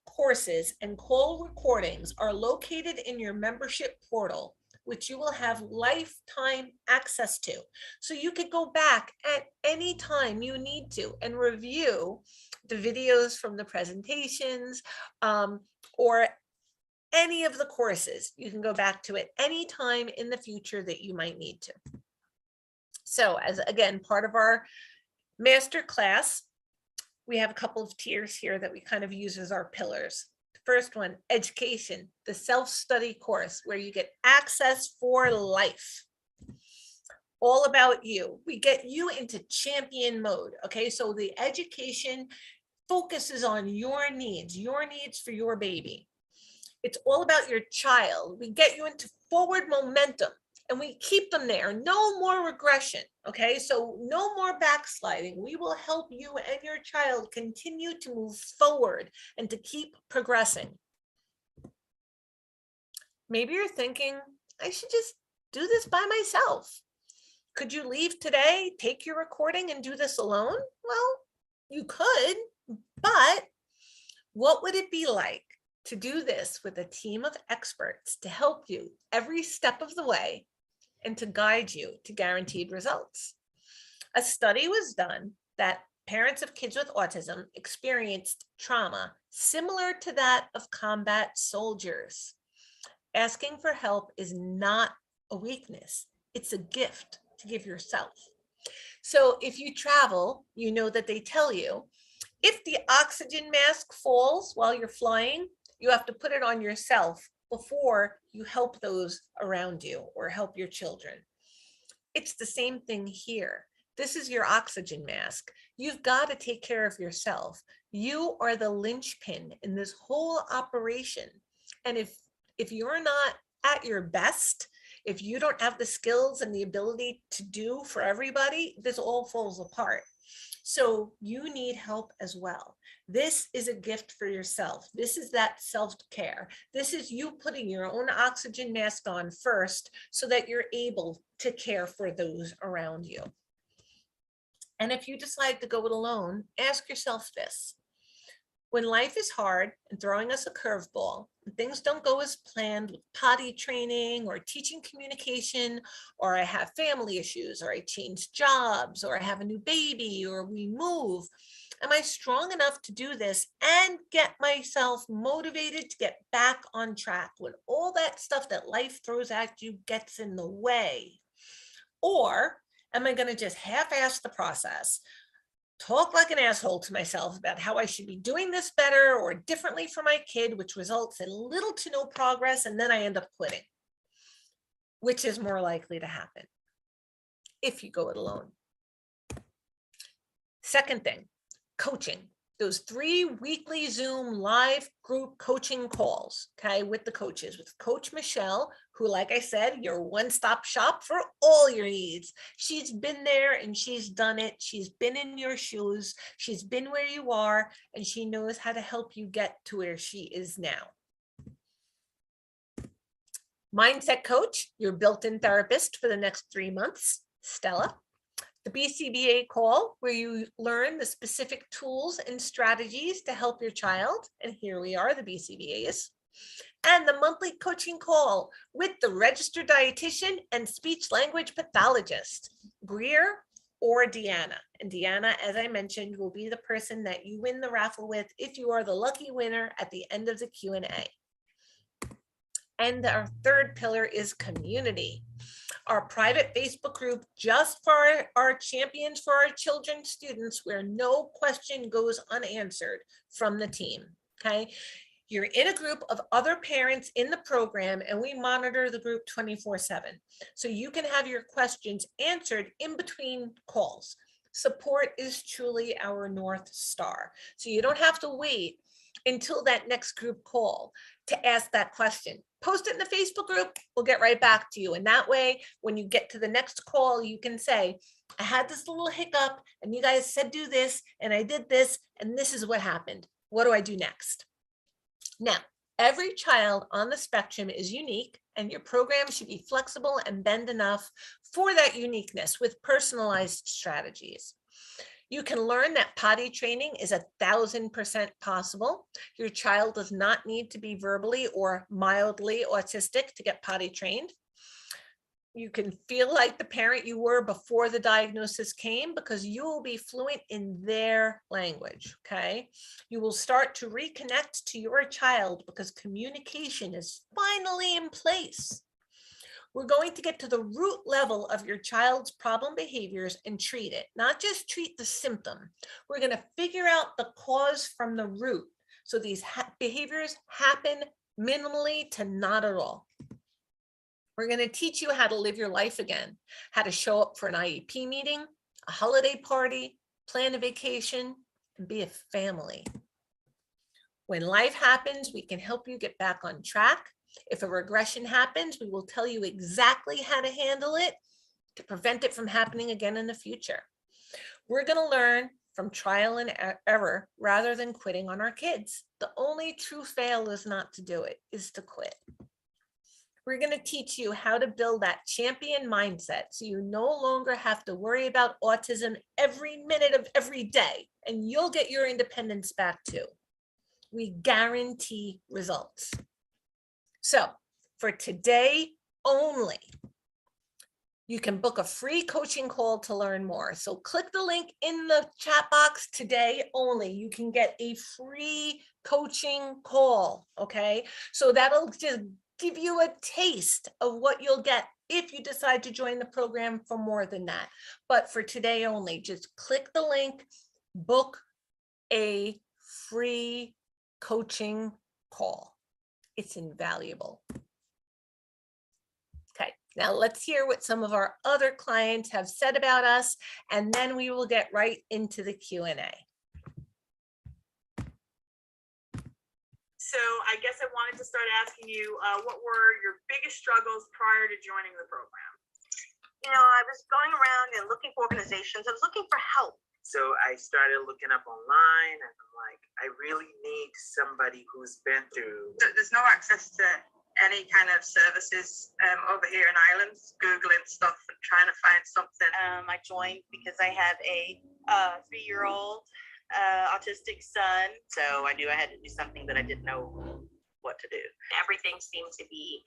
courses and call recordings are located in your membership portal, which you will have lifetime access to. So you could go back at any time you need to and review the videos from the presentations, or any of the courses. You can go back to it anytime in the future that you might need to. So as again, part of our master class, we have a couple of tiers here that we kind of use as our pillars. The first one, education, the self-study course where you get access for life. All about you. We get you into champion mode. Okay, so the education focuses on your needs for your baby. It's all about your child. We get you into forward momentum and we keep them there. No more regression. Okay, so no more backsliding. We will help you and your child continue to move forward and to keep progressing. Maybe you're thinking, I should just do this by myself. Could you leave today, take your recording and do this alone? Well, you could, but what would it be like to do this with a team of experts to help you every step of the way and to guide you to guaranteed results? A study was done that parents of kids with autism experienced trauma similar to that of combat soldiers. Asking for help is not a weakness, it's a gift to give yourself. So if you travel, you know that they tell you, if the oxygen mask falls while you're flying, you have to put it on yourself before you help those around you or help your children. It's the same thing here. This is your oxygen mask. You've got to take care of yourself. You are the linchpin in this whole operation. And if you're not at your best, if you don't have the skills and the ability to do for everybody, this all falls apart. So you need help as well. This is a gift for yourself. This is that self-care. This is you putting your own oxygen mask on first so that you're able to care for those around you. And if you decide to go it alone, ask yourself this. When life is hard and throwing us a curveball, and things don't go as planned with potty training or teaching communication, or I have family issues, or I change jobs, or I have a new baby, or we move, am I strong enough to do this and get myself motivated to get back on track when all that stuff that life throws at you gets in the way? Or am I going to just half-ass the process, talk like an asshole to myself about how I should be doing this better or differently for my kid, which results in little to no progress, and then I end up quitting? Which is more likely to happen if you go it alone? Second thing, coaching. Those 3 weekly Zoom live group coaching calls, okay, with the coaches, with Coach Michelle, who, like I said, your one-stop shop for all your needs. She's been there and she's done it. She's been in your shoes. She's been where you are, and she knows how to help you get to where she is now. Mindset coach, your built-in therapist for the next 3 months, Stella. The BCBA call, where you learn the specific tools and strategies to help your child. And here we are, the BCBAs. And the monthly coaching call with the registered dietitian and speech language pathologist, Greer or Deanna. And Deanna, as I mentioned, will be the person that you win the raffle with if you are the lucky winner at the end of the Q&A. And our third pillar is community. Our private Facebook group just for our champions for our children students, where no question goes unanswered from the team, okay? You're in a group of other parents in the program, and we monitor the group 24/7. So you can have your questions answered in between calls. Support is truly our North Star. So you don't have to wait until that next group call to ask that question. Post it in the Facebook group, we'll get right back to you. And that way, when you get to the next call, you can say, I had this little hiccup and you guys said do this and I did this and this is what happened. What do I do next? Now, every child on the spectrum is unique, and your program should be flexible and bend enough for that uniqueness with personalized strategies. You can learn that potty training is 1,000% possible. Your child does not need to be verbally or mildly autistic to get potty trained. You can feel like the parent you were before the diagnosis came because you will be fluent in their language, okay? You will start to reconnect to your child because communication is finally in place. We're going to get to the root level of your child's problem behaviors and treat it, not just treat the symptom. We're going to figure out the cause from the root. So these behaviors happen minimally to not at all. We're going to teach you how to live your life again, how to show up for an IEP meeting, a holiday party, plan a vacation, and be a family. When life happens, we can help you get back on track. If a regression happens, we will tell you exactly how to handle it to prevent it from happening again in the future. We're going to learn from trial and error rather than quitting on our kids. The only true fail is not to do it, is to quit. We're going to teach you how to build that champion mindset so you no longer have to worry about autism every minute of every day, and you'll get your independence back too. We guarantee results. So for today only, you can book a free coaching call to learn more. So click the link in the chat box. Today only, you can get a free coaching call, okay? So that'll just give you a taste of what you'll get if you decide to join the program for more than that. But for today only, just click the link, book a free coaching call. It's invaluable. Okay, now let's hear what some of our other clients have said about us, and then we will get right into the Q&A. So I guess I wanted to start asking you, what were your biggest struggles prior to joining the program? You know, I was going around and looking for organizations. I was looking for help. So I started looking up online, and I'm like, I really need somebody who's been through. There's no access to any kind of services over here in Ireland. Googling stuff and trying to find something. I joined because I have a 3-year-old autistic son. So I knew I had to do something that I didn't know what to do. Everything seemed to be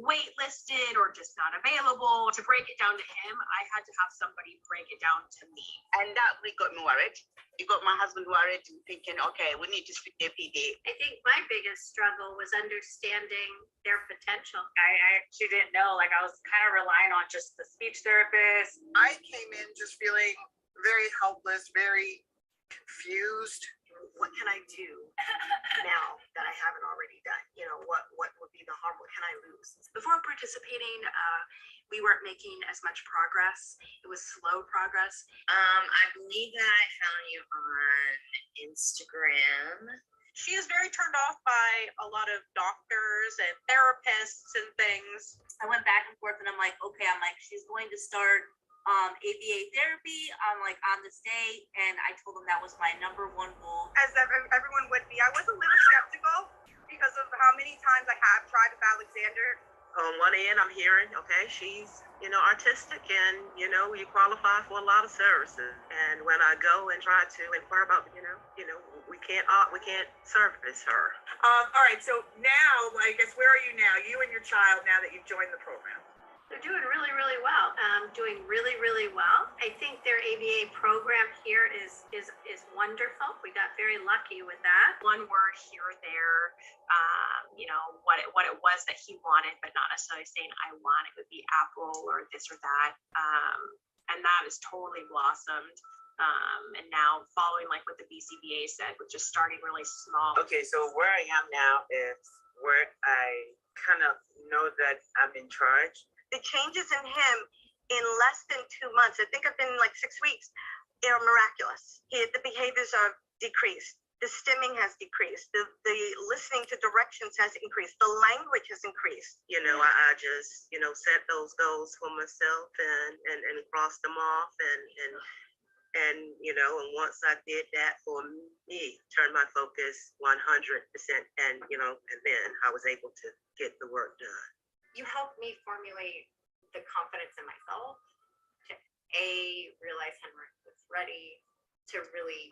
waitlisted or just not available. To break it down to him, I had to have somebody break it down to me. And that really got me worried. It got my husband worried and thinking, okay, we need to speak to a PD. I think my biggest struggle was understanding their potential. I actually didn't know, like I was kind of relying on just the speech therapist. I came in just feeling very helpless, very confused. What can I do now that I haven't already done? You know, what would be the harm? What can I lose? Before participating, we weren't making as much progress. It was slow progress. I believe that I found you on Instagram. She is very turned off by a lot of doctors and therapists and things. I went back and forth and I'm like, she's going to start ABA therapy on this day, and I told them that was my #1 goal. As everyone would be, I was a little skeptical because of how many times I have tried with Alexander. On one end, I'm hearing, okay, she's, artistic, and, you qualify for a lot of services. And when I go and try to inquire about, we can't service her. All right, so now, I guess, where are you now? You and your child, now that you've joined the program? They're doing really, really well. Doing really, really well. I think their ABA program here is wonderful. We got very lucky with that. One word here or there, what it was that he wanted, but not necessarily saying I want. It would be apple or this or that, and that has totally blossomed. And now following like what the BCBA said, with just starting really small. Okay, so where I am now is where I kind of know that I'm in charge. The changes in him in less than 2 months, I think I've been like 6 weeks, are miraculous. The behaviors are decreased. The stimming has decreased. The listening to directions has increased. The language has increased. I just, set those goals for myself and cross them off and And, and once I did that for me, turned my focus 100%, and, and then I was able to get the work done. You helped me formulate the confidence in myself to realize Henrik was ready to really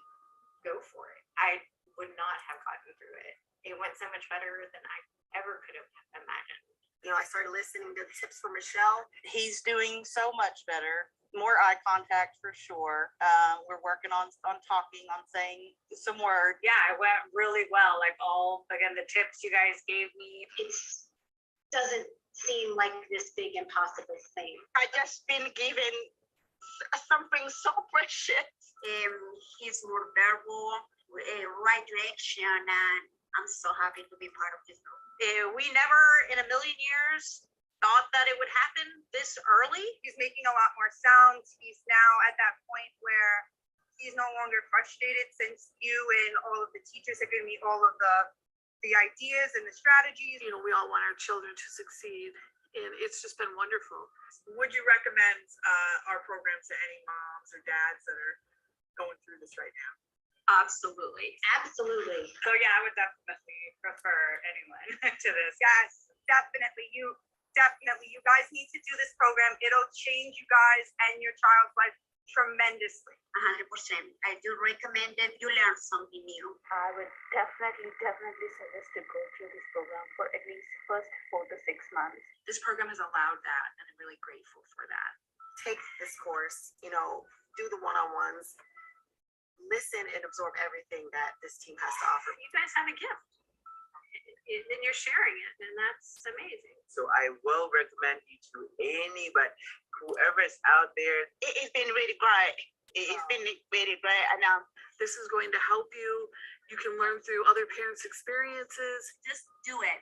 go for it. I would not have gotten through it. It went so much better than I ever could have imagined. I started listening to the tips for Michelle. He's doing so much better. More eye contact for sure. We're working on talking, on saying some words. Yeah, it went really well. Like the tips you guys gave me. It doesn't seem like this big impossible thing. I just been given something so precious. He's more verbal, right direction, and I'm so happy to be part of this group. We never in a million years thought that it would happen this early. He's making a lot more sounds. He's now at that point where he's no longer frustrated, since you and all of the teachers have given me all of the ideas and the strategies. We all want our children to succeed, and it's just been wonderful. Would you recommend our program to any moms or dads that are going through this right now? Absolutely. Absolutely. So yeah, I would definitely prefer anyone to this. Yes, definitely. You guys need to do this program. It'll change you guys and your child's life tremendously. 100%. I do recommend it. You learn something new. I would definitely suggest to go through this program for at least first 4 to 6 months. This program has allowed that, and I'm really grateful for that. Take this course, do the one-on-ones, listen and absorb everything that this team has to offer. You guys have a gift, and you're sharing it, and that's amazing. So I will recommend you to anybody, whoever is out there. It's been really great. It's been really great. And This is going to help you. You can learn through other parents' experiences. Just do it.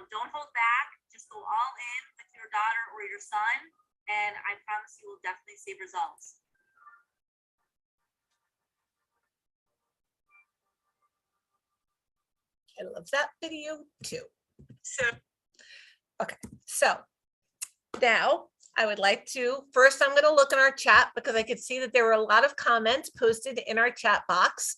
Don't hold back. Just go all in with your daughter or your son, and I promise you will definitely see results. I love that video too. So Okay, so now I would like to, first I'm going to look in our chat because I could see that there were a lot of comments posted in our chat box.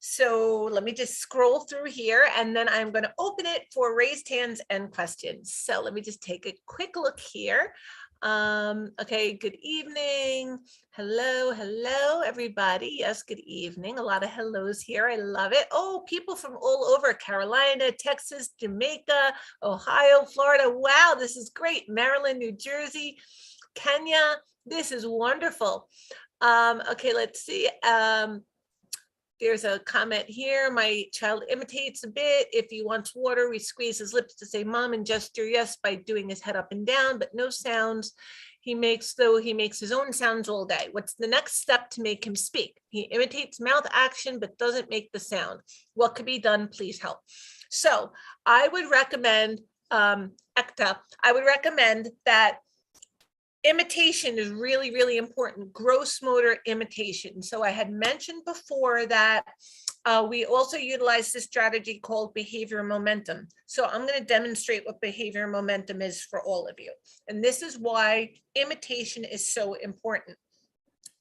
So let me just scroll through here, and then I'm going to open it for raised hands and questions. So let me just take a quick look here. Okay, good evening. Hello, everybody. Yes, good evening. A lot of hellos here. I love it. Oh, people from all over Carolina, Texas, Jamaica, Ohio, Florida. Wow, this is great. Maryland, New Jersey, Kenya. This is wonderful. Okay, let's see. There's a comment here. My child imitates a bit. If he wants water, we squeeze his lips to say mom and gesture yes by doing his head up and down, but no sounds. He makes his own sounds all day. What's the next step to make him speak? He imitates mouth action, but doesn't make the sound. What could be done? Please help. So I would recommend, Ekta, I would recommend that imitation is really, really important. Gross motor imitation. So I had mentioned before that we also utilize this strategy called behavior momentum. So I'm going to demonstrate what behavior momentum is for all of you. And this is why imitation is so important.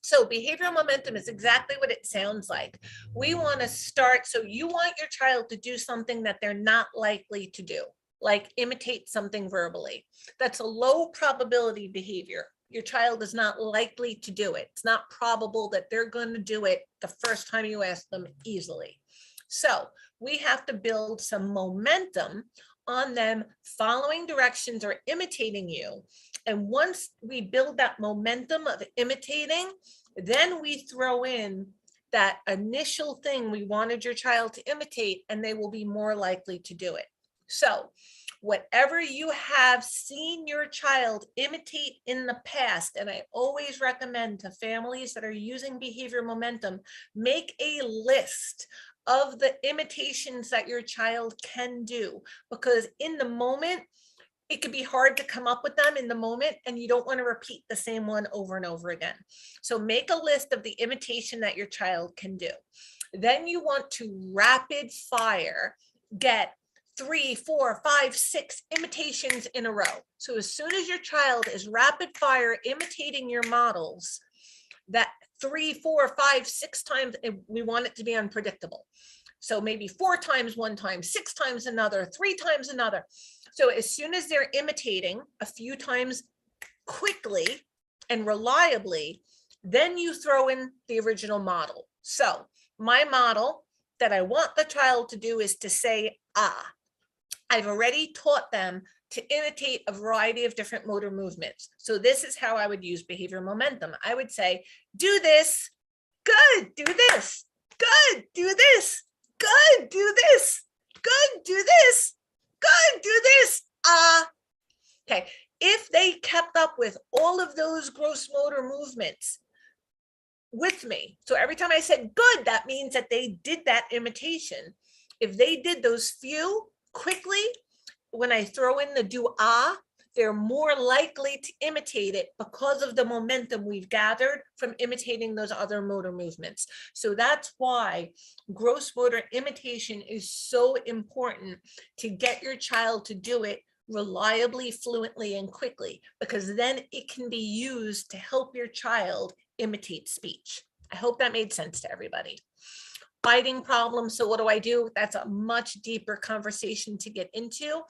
So behavioral momentum is exactly what it sounds like. We want to start, so you want your child to do something that they're not likely to do, like imitate something verbally. That's a low probability behavior. Your child is not likely to do it. It's not probable that they're going to do it the first time you ask them easily. So we have to build some momentum on them following directions or imitating you. And once we build that momentum of imitating, then we throw in that initial thing we wanted your child to imitate, and they will be more likely to do it. So whatever you have seen your child imitate in the past, and I always recommend to families that are using behavior momentum, make a list of the imitations that your child can do, because in the moment, it could be hard to come up with them in the moment, and you don't want to repeat the same one over and over again. So make a list of the imitation that your child can do. Then you want to rapid fire get 3, 4, 5, 6 imitations in a row. So as soon as your child is rapid fire imitating your models, that 3, 4, 5, 6 times, we want it to be unpredictable. So maybe 4 times one time, 6 times another, 3 times another. So as soon as they're imitating a few times quickly and reliably, then you throw in the original model. So my model that I want the child to do is to say, ah. I've already taught them to imitate a variety of different motor movements. So this is how I would use behavior momentum. I would say, do this, good, do this, good, do this, good, do this, good, do this, good, do this, ah. Okay, if they kept up with all of those gross motor movements with me, so every time I said good, that means that they did that imitation. If they did those few quickly, when I throw in the do ah, they're more likely to imitate it because of the momentum we've gathered from imitating those other motor movements. So that's why gross motor imitation is so important, to get your child to do it reliably, fluently, and quickly, because then it can be used to help your child imitate speech. I hope that made sense to everybody. Biting problems. So what do? That's a much deeper conversation to get into.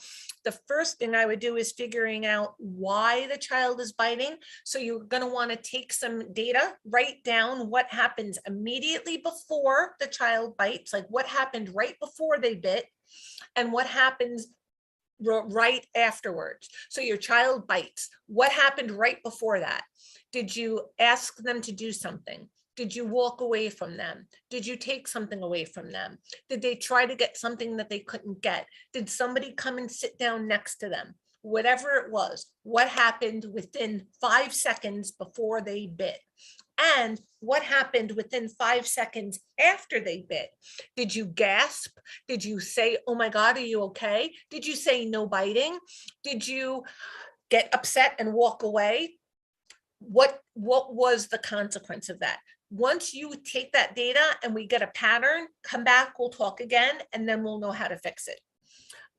The first thing I would do is figuring out why the child is biting. So you're going to want to take some data, write down what happens immediately before the child bites, like what happened right before they bit, and what happens right afterwards. So your child bites. What happened right before that? Did you ask them to do something? Did you walk away from them? Did you take something away from them? Did they try to get something that they couldn't get? Did somebody come and sit down next to them? Whatever it was, what happened within 5 seconds before they bit? And what happened within 5 seconds after they bit? Did you gasp? Did you say, oh my God, are you okay? Did you say no biting? Did you get upset and walk away? What was the consequence of that? Once you take that data and we get a pattern, come back, we'll talk again, and then we'll know how to fix it.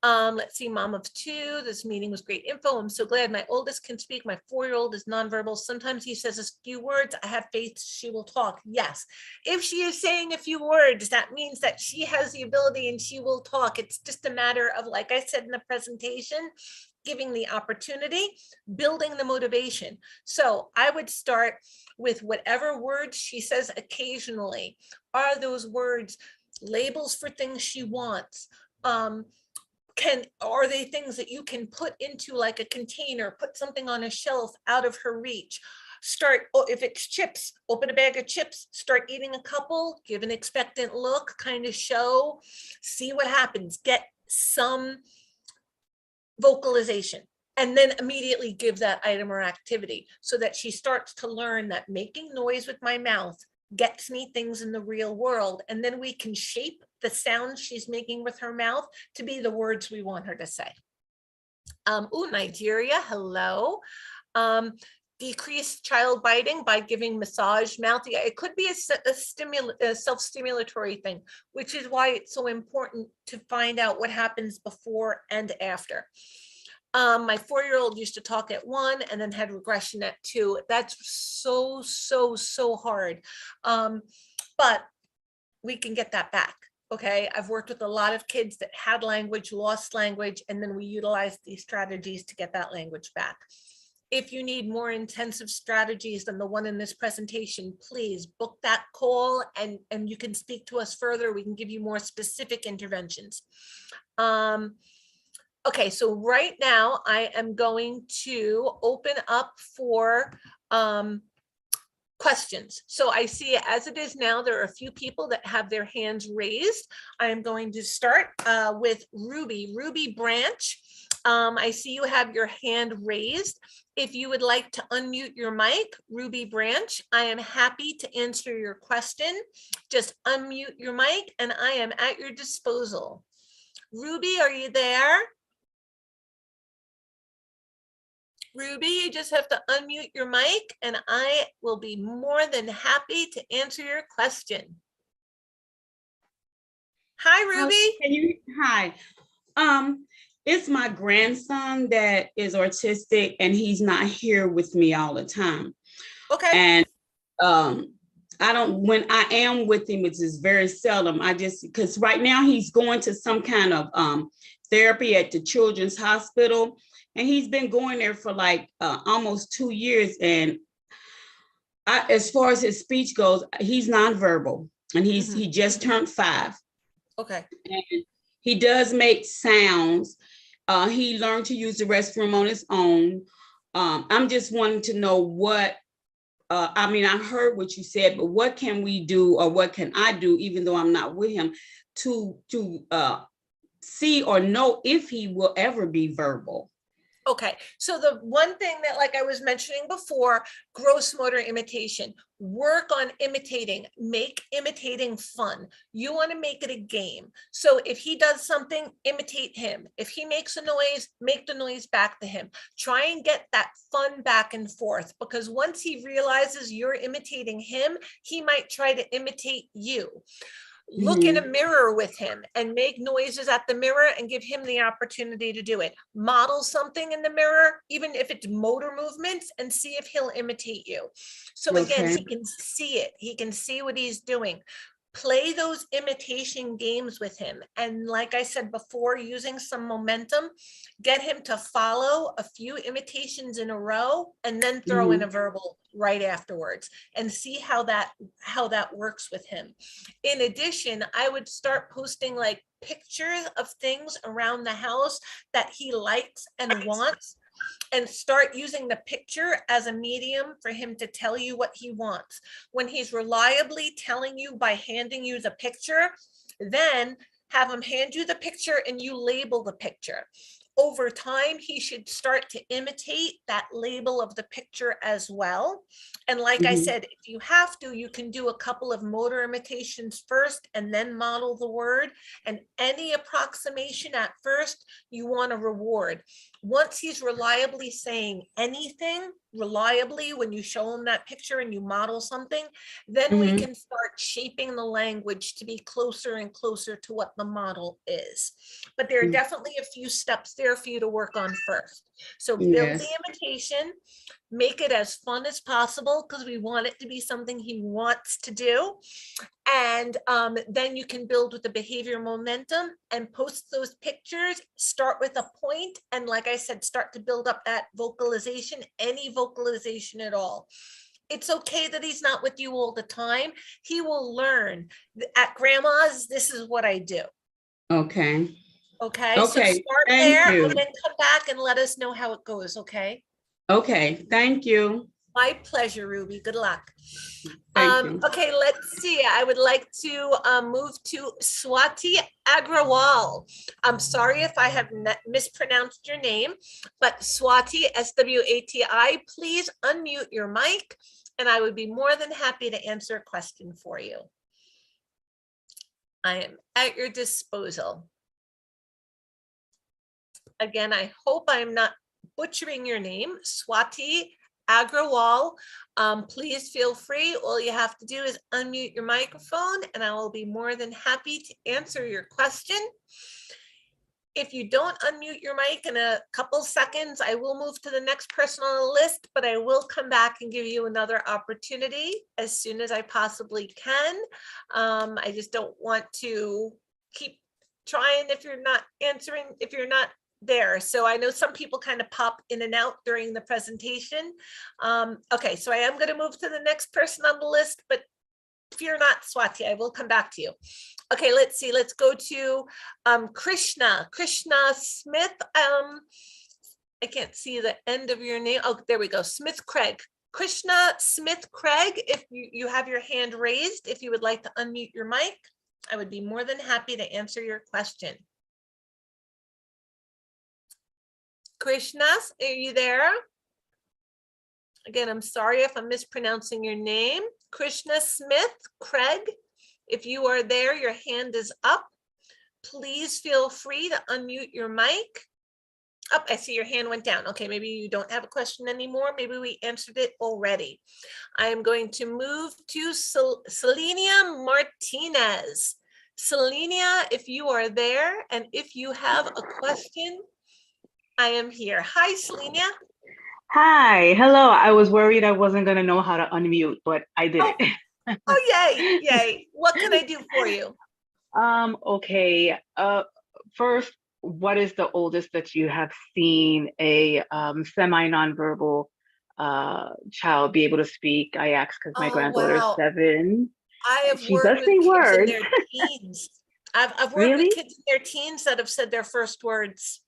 Let's see, mom of 2, this meeting was great info. I'm so glad my oldest can speak. My 4-year-old is nonverbal. Sometimes he says a few words. I have faith she will talk. Yes. If she is saying a few words, that means that she has the ability and she will talk. It's just a matter of, like I said in the presentation, giving the opportunity, building the motivation. So I would start with whatever words she says occasionally. Are those words labels for things she wants? Are they things that you can put into like a container, put something on a shelf out of her reach? Start, if it's chips, open a bag of chips, start eating a couple, give an expectant look, kind of show, see what happens, get some vocalization, and then immediately give that item or activity so that she starts to learn that making noise with my mouth gets me things in the real world. And then we can shape the sounds she's making with her mouth to be the words we want her to say. Nigeria, hello. Decrease child biting by giving massage mouth. Yeah, it could be a self-stimulatory thing, which is why it's so important to find out what happens before and after. My 4-year-old used to talk at 1 and then had regression at 2. That's so hard. But we can get that back. Okay. I've worked with a lot of kids that had language, lost language, and then we utilized these strategies to get that language back. If you need more intensive strategies than the one in this presentation, please book that call and you can speak to us further. We can give you more specific interventions. Okay, so right now I am going to open up for questions. So I see as it is now, there are a few people that have their hands raised. I am going to start with Ruby Branch. I see you have your hand raised. If you would like to unmute your mic, Ruby Branch, I am happy to answer your question. Just unmute your mic and I am at your disposal. Ruby, are you there? Ruby, you just have to unmute your mic and I will be more than happy to answer your question. Hi, Ruby. Hi. It's my grandson that is autistic and he's not here with me all the time. Okay. And I don't, when I am with him, it's just very seldom. I just, because right now he's going to some kind of therapy at the Children's Hospital. And he's been going there for like almost 2 years. And as far as his speech goes, he's nonverbal, and he just turned 5. Okay. And he does make sounds. He learned to use the restroom on his own. I'm just wanting to know what, I mean, I heard what you said, but what can we do, or what can I do, even though I'm not with him, to see or know if he will ever be verbal? Okay, so the one thing that, like I was mentioning before, gross motor imitation, work on imitating, make imitating fun. You want to make it a game. So if he does something, imitate him. If he makes a noise, make the noise back to him. Try and get that fun back and forth, because once he realizes you're imitating him, he might try to imitate you. Look in a mirror with him and make noises at the mirror and give him the opportunity to do it. Model something in the mirror, even if it's motor movements, and see if he'll imitate you. So again, Okay. he can see it. He can see what he's doing. Play those imitation games with him. And like I said before, using some momentum, get him to follow a few imitations in a row and then throw in a verbal right afterwards, and see how that works with him. In addition, I would start posting like pictures of things around the house that he likes and wants, and start using the picture as a medium for him to tell you what he wants. When he's reliably telling you by handing you the picture, then have him hand you the picture and you label the picture. Over time, he should start to imitate that label of the picture as well. And like I said, if you have to, you can do a couple of motor imitations first and then model the word. And any approximation at first, you want to reward. Once he's reliably saying anything reliably, when you show him that picture and you model something, then we can start shaping the language to be closer and closer to what the model is. But there are definitely a few steps there for you to work on first. So build the imitation, make it as fun as possible, because we want it to be something he wants to do. And then you can build with the behavior momentum and post those pictures. Start with a point, and like I said, start to build up that vocalization, any vocalization at all. It's okay that he's not with you all the time. He will learn. At grandma's, this is what I do. Okay. Okay, so Okay, start thank there you. and then come back and let us know how it goes, okay? Okay, thank you. My pleasure, Ruby. Good luck. Thank you. Okay, let's see. I would like to move to Swati Agrawal. I'm sorry if I have mispronounced your name, but Swati, S-W-A-T-I, please unmute your mic, and I would be more than happy to answer a question for you. I am at your disposal. Again, I hope I'm not butchering your name, Swati Agrawal. Please feel free. All you have to do is unmute your microphone and I will be more than happy to answer your question. If you don't unmute your mic in a couple seconds, I will move to the next person on the list, but I will come back and give you another opportunity as soon as I possibly can. I just don't want to keep trying if you're not answering, if you're not there. So I know some people kind of pop in and out during the presentation. Okay, so I am going to move to the next person on the list, but if you're not, Swati, I will come back to you. Okay, let's see. Let's go to Krishna Smith. I can't see the end of your name. Oh, there we go. Smith Craig. Krishna Smith Craig, if you have your hand raised, if you would like to unmute your mic, I would be more than happy to answer your question. Krishna, are you there? Again, I'm sorry if I'm mispronouncing your name. Krishna Smith Craig, if you are there, your hand is up. Please feel free to unmute your mic. Oh, I see your hand went down. Okay, maybe you don't have a question anymore. Maybe we answered it already. I am going to move to Selenia Martinez. Selenia, if you are there and if you have a question, I am here. Hi, Selenia. Hi, hello. I was worried I wasn't gonna know how to unmute, but I did Oh, it. oh, yay, yay. What can I do for you? Okay. First, what is the oldest that you have seen a semi-nonverbal child be able to speak? I asked because my Oh, granddaughter is wow. 7. I have She worked does with say kids in words. their teens. I've worked with Really? kids in their teens that have said their first words.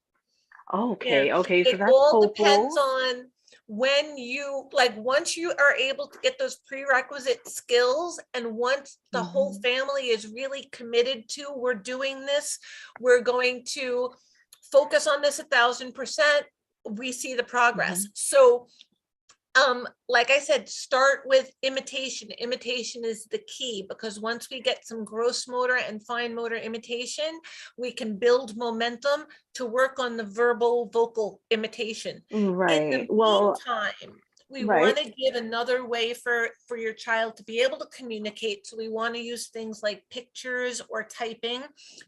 Yeah, Okay, okay, so it that's all depends hopeful. on when you, like, once you are able to get those prerequisite skills, and once the whole Mhm, family is really committed to, we're doing this, we're going to focus on this 1,000%, we see the progress. mhm, So like I said, start with imitation. Imitation is the key, because once we get some gross motor and fine motor imitation, we can build momentum to work on the verbal vocal imitation. In right. the Well, meantime, we want right. to give another way for your child to be able to communicate. So we want to use things like pictures or typing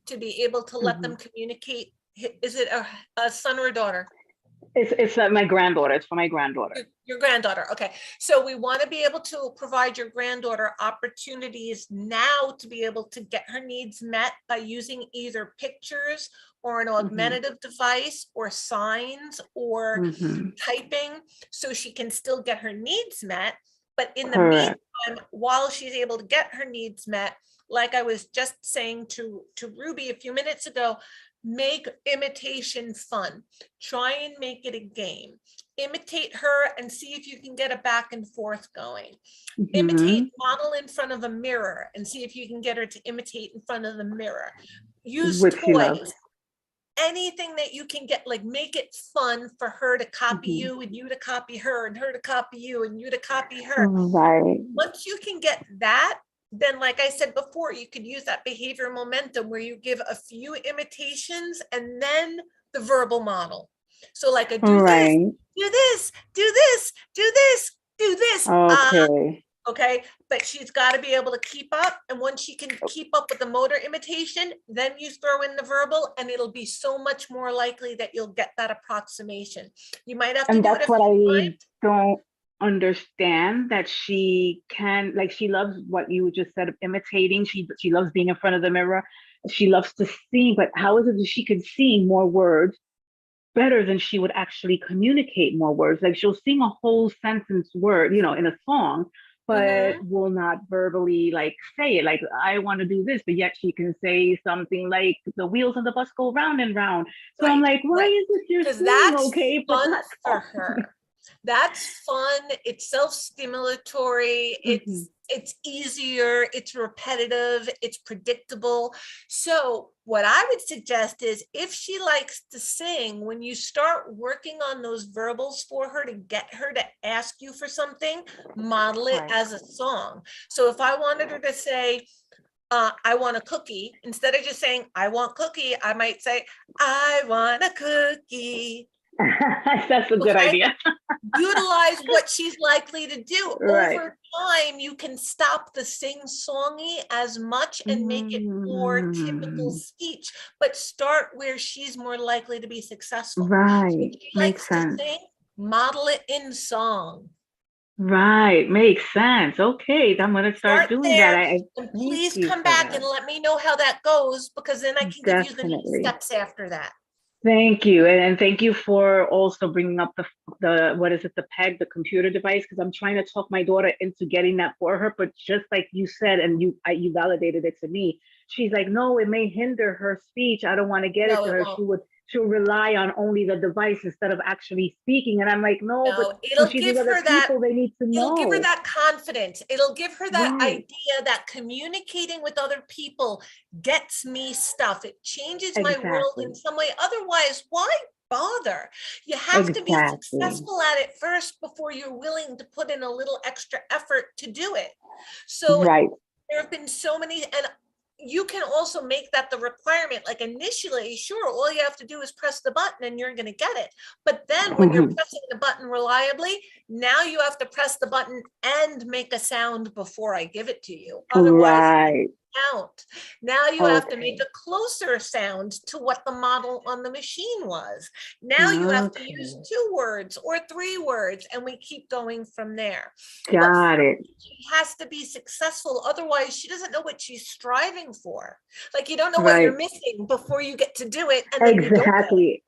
to be able to let them Mhm. communicate. Is it a son or a daughter? It's my granddaughter. It's for my granddaughter. Your granddaughter. Okay. So we want to be able to provide your granddaughter opportunities now to be able to get her needs met by using either pictures or an Mhm, augmentative device or signs or mhm. typing, so she can still get her needs met. But in the Correct. meantime, while she's able to get her needs met, like I was just saying to Ruby a few minutes ago, make imitation fun. Try and make it a game. Imitate her and see if you can get a back and forth going. Imitate, Mhm. model in front of a mirror and see if you can get her to imitate in front of the mirror. Use Which she loves. toys, anything that you can get, like, make it fun for her to copy Mhm. you and you to copy her and her to copy you and you to copy her. Right. Once you can get that, then like I said before, you could use that behavior momentum where you give a few imitations and then the verbal model. So like a do this, Right. do this, do this, do this, do this. Okay. Okay, but she's got to be able to keep up, and once she can keep up with the motor imitation, then you throw in the verbal and it'll be so much more likely that you'll get that approximation. You might have to And do it that's a what few I times. don't understand, that she can, like, she loves what you just said of imitating. She loves being in front of the mirror. She loves to sing, but how is it that she could sing more words better than she would actually communicate more words? Like, she'll sing a whole sentence word, in a song, but Mhm. will not verbally like say it. Like, I want to do this, but yet she can say something like the wheels on the bus go round and round. So I'm Right, like, why right. is this you're Because singing that's okay, but fun not for talking? her. That's fun. It's self-stimulatory. Mhm. It's easier, it's repetitive, it's predictable. So what I would suggest is, if she likes to sing, when you start working on those verbals for her to get her to ask you for something, model it Right. as a song. So if I wanted her to say, I want a cookie, instead of just saying, I want cookie, I might say, I want a cookie. That's a good Okay, idea. utilize what she's likely to do. Right. Over time, you can stop the sing-songy as much and make it more typical Mm, speech, but start where she's more likely to be successful. So right. if she Makes likes to sense. sing, model it in song. Right. Makes sense. Okay. I'm gonna start Start doing that. there, I and thank please you come for back and that. let me know how that goes, because then I can give you the next Definitely. steps after that. Thank you. And thank you for also bringing up the what is it, the PEG, the computer device, because I'm trying to talk my daughter into getting that for her. But just like you said, and you validated it to me, she's like, no, it may hinder her speech. I don't want to get it No, to it her. won't. She'll rely on only the device instead of actually speaking. And I'm like, no, but No, when she's with other people, they need to it'll give her know. that confidence. It'll give her that Right. idea that communicating with other people gets me stuff. It changes my world in Exactly. some way. Otherwise, why bother? You have to be Exactly. successful at it first before you're willing to put in a little extra effort to do it. So Right. there have been so many, and you can also make that the requirement. Like, initially, sure, all you have to do is press the button and you're going to get it. But then when you're Mhm. pressing the button reliably, now you have to press the button and make a sound before I give it to you. Otherwise, Right. count. Now you have to Okay. make a closer sound to what the model on the machine was. Now you have to use Okay. 2 words or 3 words, and we keep going from there. Got it. She has to be successful. Otherwise, she doesn't know what she's striving for. Like, you don't know what Right. you're missing before you get to do it, and then you don't know. Exactly.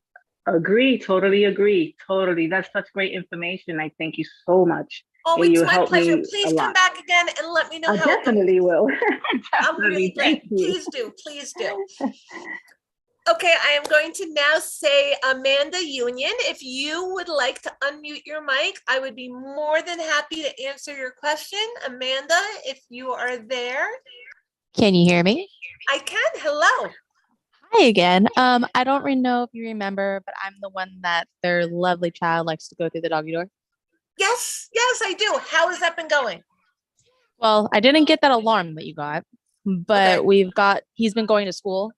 Agree. Totally agree. Totally. That's such great information. I thank you so much. Oh, Yeah, it's you my helped pleasure. me a Please come lot. back again and let me know I how it goes. definitely will. I'm really Definitely. glad. Thank you. Please do. Please do. Okay, I am going to now say Amanda Union. If you would like to unmute your mic, I would be more than happy to answer your question. Amanda, if you are there. Can you hear me? I can. Hello. Hi again. I don't really know if you remember, but I'm the one that their lovely child likes to go through the doggy door. Yes, yes, I do. How has that been going? Well, I didn't get that alarm that you got, but Okay. he's been going to school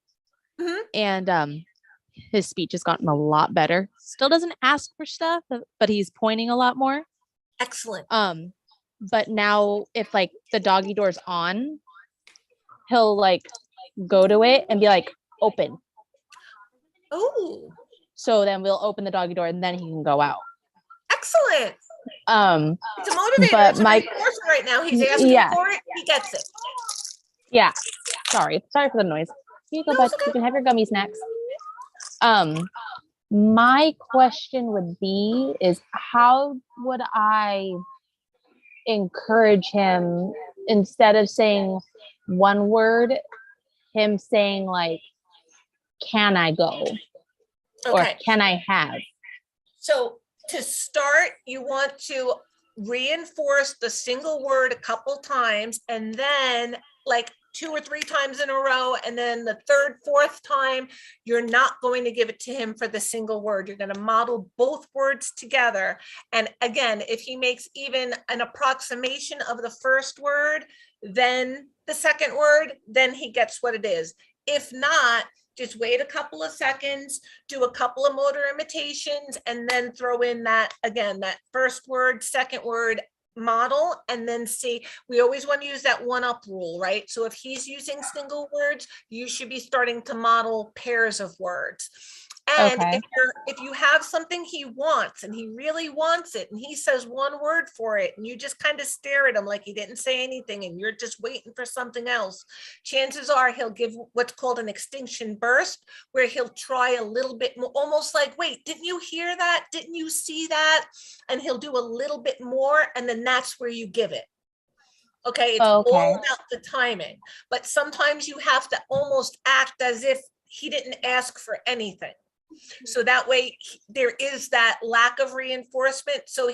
Mhm. and his speech has gotten a lot better. Still doesn't ask for stuff, but he's pointing a lot more. Excellent. But now if like the doggy door's on, he'll like go to it and be like, open. Oh, So then we'll open the doggy door and then he can go out. excellent. It's a motivator. But It's a reinforcement right now. He's asking for it. He gets it. Yeah. Sorry for the noise. Here you go, No, bud. it's okay. You can have your gummies next. My question would be is how would I encourage him instead of saying one word, him saying like, can I go? Or Okay. can I have? So to start, you want to reinforce the single word a couple times, and then like 2 or 3 times in a row, and then the third, fourth time, you're not going to give it to him for the single word. You're going to model both words together. And again, if he makes even an approximation of the first word, then the second word, then he gets what it is. If not, just wait a couple of seconds, do a couple of motor imitations, and then throw in that, again, that first word, second word model, and then see. We always want to use that 1-up rule, right? So if he's using single words, you should be starting to model pairs of words. And Okay. if you have something he wants and he really wants it and he says one word for it and you just kind of stare at him like he didn't say anything and you're just waiting for something else, chances are he'll give what's called an extinction burst, where he'll try a little bit more, almost like, wait, didn't you hear that? Didn't you see that? And he'll do a little bit more, and then that's where you give it. Okay, it's all about the timing. But sometimes you have to almost act as if he didn't ask for anything. So that way there is that lack of reinforcement. So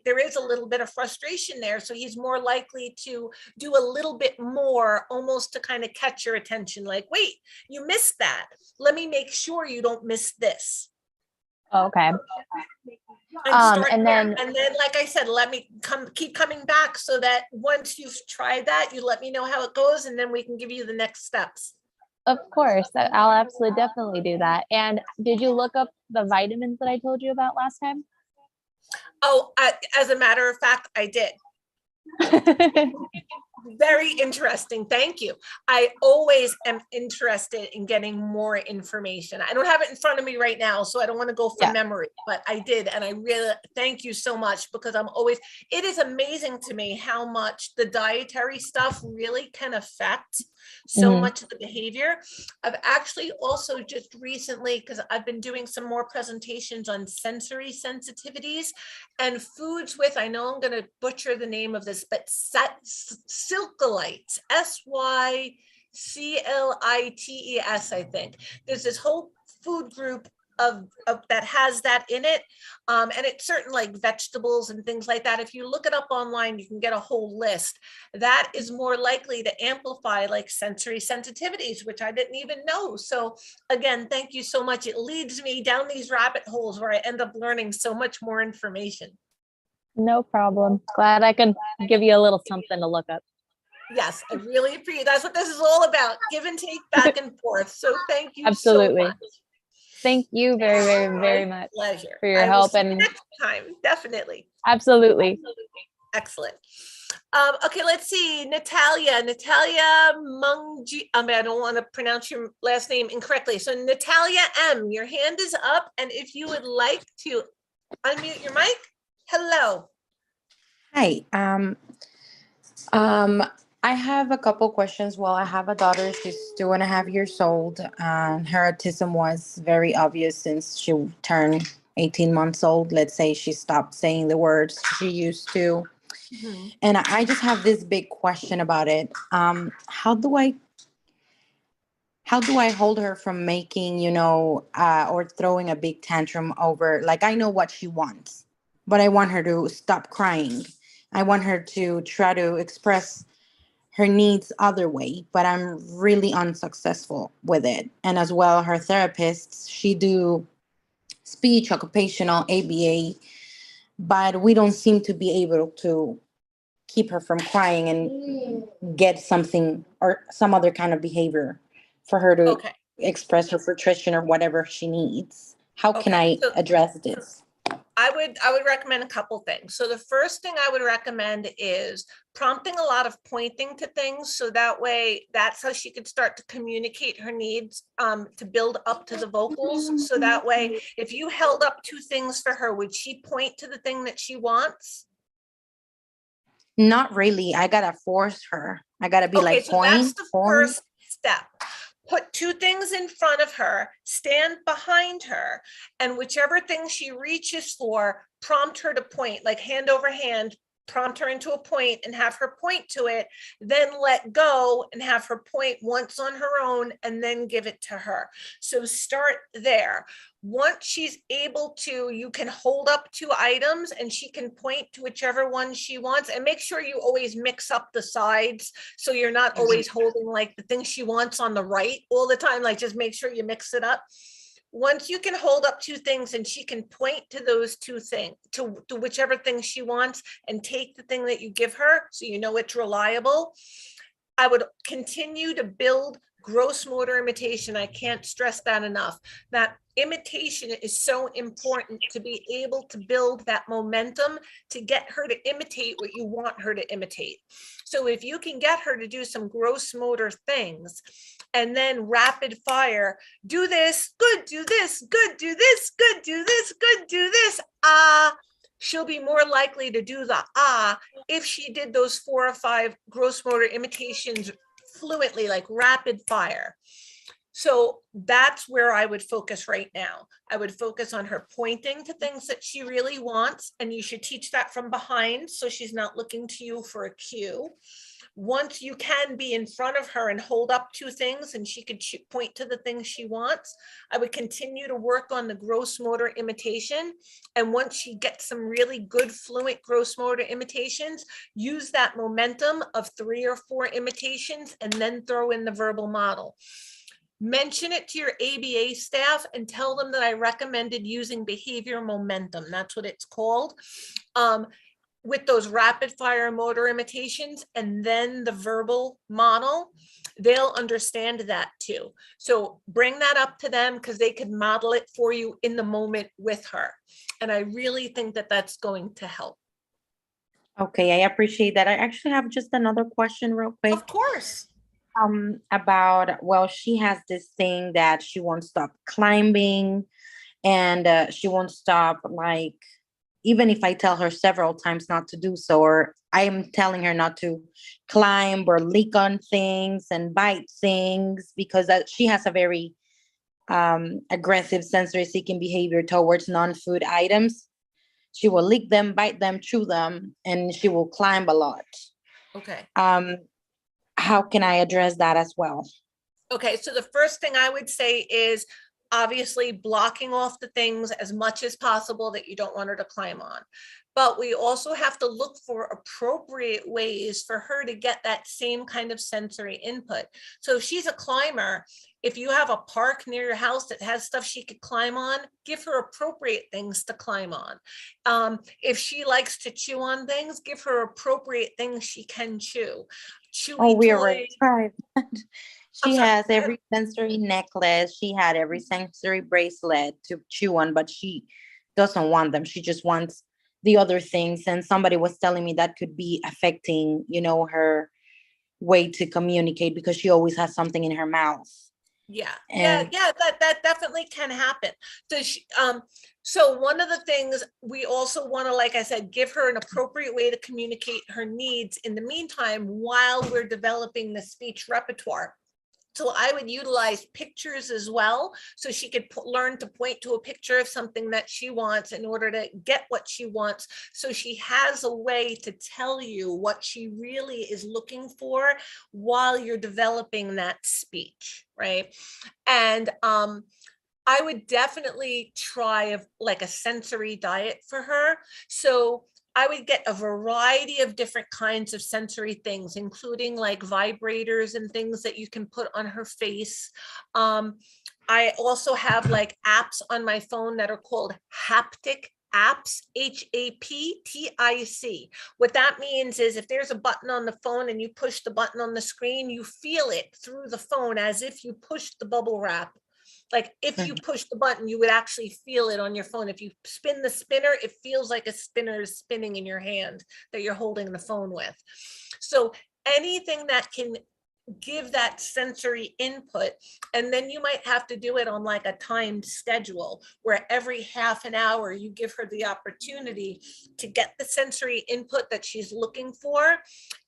there is a little bit of frustration there. So he's more likely to do a little bit more, almost to kind of catch your attention. Like, wait, you missed that. Let me make sure you don't miss this. Okay. And then, like I said, let me keep coming back so that once you've tried that, you let me know how it goes, and then we can give you the next steps. Of course, I'll absolutely definitely do that. And did you look up the vitamins that I told you about last time? Oh, as a matter of fact, I did. Very interesting. Thank you. I always am interested in getting more information. I don't have it in front of me right now, so I don't want to go from memory, but I did. And I really thank you so much, because it is amazing to me how much the dietary stuff really can affect so much of the behavior. I've actually also just recently, because I've been doing some more presentations on sensory sensitivities and foods with, I know I'm going to butcher the name of this, but Silkalites, SYCLITES, I think. There's this whole food group of that has that in it, and it's certain like vegetables and things like that. If you look it up online, you can get a whole list. That is more likely to amplify like sensory sensitivities, which I didn't even know. So again, thank you so much. It leads me down these rabbit holes where I end up learning so much more information. No problem. Glad I can give you a little something to look up. Yes, I really appreciate. That's what this is all about. Give and take, back and forth. So thank you Absolutely. so much. Thank you very, very, very much pleasure for your help. And next time, definitely. Absolutely. Excellent. Okay, let's see. Natalia Mungji. I don't want to pronounce your last name incorrectly. So Natalia M, your hand is up. And if you would like to unmute your mic, hello. Hi. Um, I have a couple questions. Well, I have a daughter. She's 2.5 years old, and her autism was very obvious since she turned 18 months old. Let's say she stopped saying the words she used to. Mhm. And I just have this big question about it. How do I hold her from making, or throwing a big tantrum over, like, I know what she wants, but I want her to stop crying. I want her to try to express her needs other way, but I'm really unsuccessful with it. And as well, her therapists, she do speech, occupational, ABA, but we don't seem to be able to keep her from crying and get something or some other kind of behavior for her to Okay. express her frustration or whatever she needs. How can Okay. I So address this? I would recommend a couple things. So the first thing I would recommend is prompting a lot of pointing to things. So that way, that's how she could start to communicate her needs, to build up to the vocals. So that way, if you held up two things for her, would she point to the thing that she wants? Not really. I gotta force her. I gotta be Okay, like, so that's point, the point. first step. Put two things in front of her, stand behind her, and whichever thing she reaches for, prompt her to point, like hand over hand, prompt her into a point and have her point to it, then let go and have her point once on her own and then give it to her. So start there. Once she's able to, you can hold up two items and she can point to whichever one she wants, and make sure you always mix up the sides so you're not always holding like the thing she wants on the right all the time. Like, just make sure you mix it up. Once you can hold up two things and she can point to those two things, to whichever thing she wants, and take the thing that you give her so you know it's reliable, I would continue to build gross motor imitation. I can't stress that enough. That imitation is so important, to be able to build that momentum to get her to imitate what you want her to imitate. So if you can get her to do some gross motor things and then rapid fire, do this, good, do this, good, do this, good, do this, good, do this, she'll be more likely to do the if she did those 4 or 5 gross motor imitations fluently, like rapid fire. So that's where I would focus right now. I would focus on her pointing to things that she really wants, and you should teach that from behind so she's not looking to you for a cue. Once you can be in front of her and hold up two things and she could point to the things she wants, I would continue to work on the gross motor imitation. And once she gets some really good fluent gross motor imitations, use that momentum of 3 or 4 imitations and then throw in the verbal model. Mention it to your ABA staff and tell them that I recommended using behavior momentum. That's what it's called. With those rapid fire motor imitations and then the verbal model, they'll understand that too. So bring that up to them because they could model it for you in the moment with her. And I really think that that's going to help. Okay, I appreciate that. I actually have just another question real quick. Of course. About, well, she has this thing that she won't stop climbing, and she won't stop, like, even if I tell her several times not to do so, or I am telling her not to climb or lick on things and bite things, because she has a very aggressive sensory seeking behavior towards non-food items. She will lick them, bite them, chew them, and she will climb a lot. Okay. How can I address that as well? Okay, so the first thing I would say is obviously blocking off the things as much as possible that you don't want her to climb on. But we also have to look for appropriate ways for her to get that same kind of sensory input. So if she's a climber, if you have a park near your house that has stuff she could climb on, give her appropriate things to climb on. If she likes to chew on things, give her appropriate things she can chew. Oh, Chewy we toy. already tried. She sorry. has every sensory necklace. She had every sensory bracelet to chew on, but she doesn't want them. She just wants the other things. And somebody was telling me that could be affecting, you know, her way to communicate because she always has something in her mouth. Yeah, And that definitely can happen. So one of the things we also want to, like I said, give her an appropriate way to communicate her needs in the meantime while we're developing the speech repertoire. So I would utilize pictures as well, so she could learn to point to a picture of something that she wants in order to get what she wants. So she has a way to tell you what she really is looking for while you're developing that speech, right? And I would definitely try like a sensory diet for her. So I would get a variety of different kinds of sensory things, including like vibrators and things that you can put on her face. I also have like apps on my phone that are called haptic apps, HAPTIC. What that means is if there's a button on the phone and you push the button on the screen, you feel it through the phone as if you pushed the bubble wrap. Like if you push the button, you would actually feel it on your phone. If you spin the spinner, it feels like a spinner is spinning in your hand that you're holding the phone with. So anything that can give that sensory input, and then you might have to do it on like a timed schedule where every half an hour you give her the opportunity to get the sensory input that she's looking for.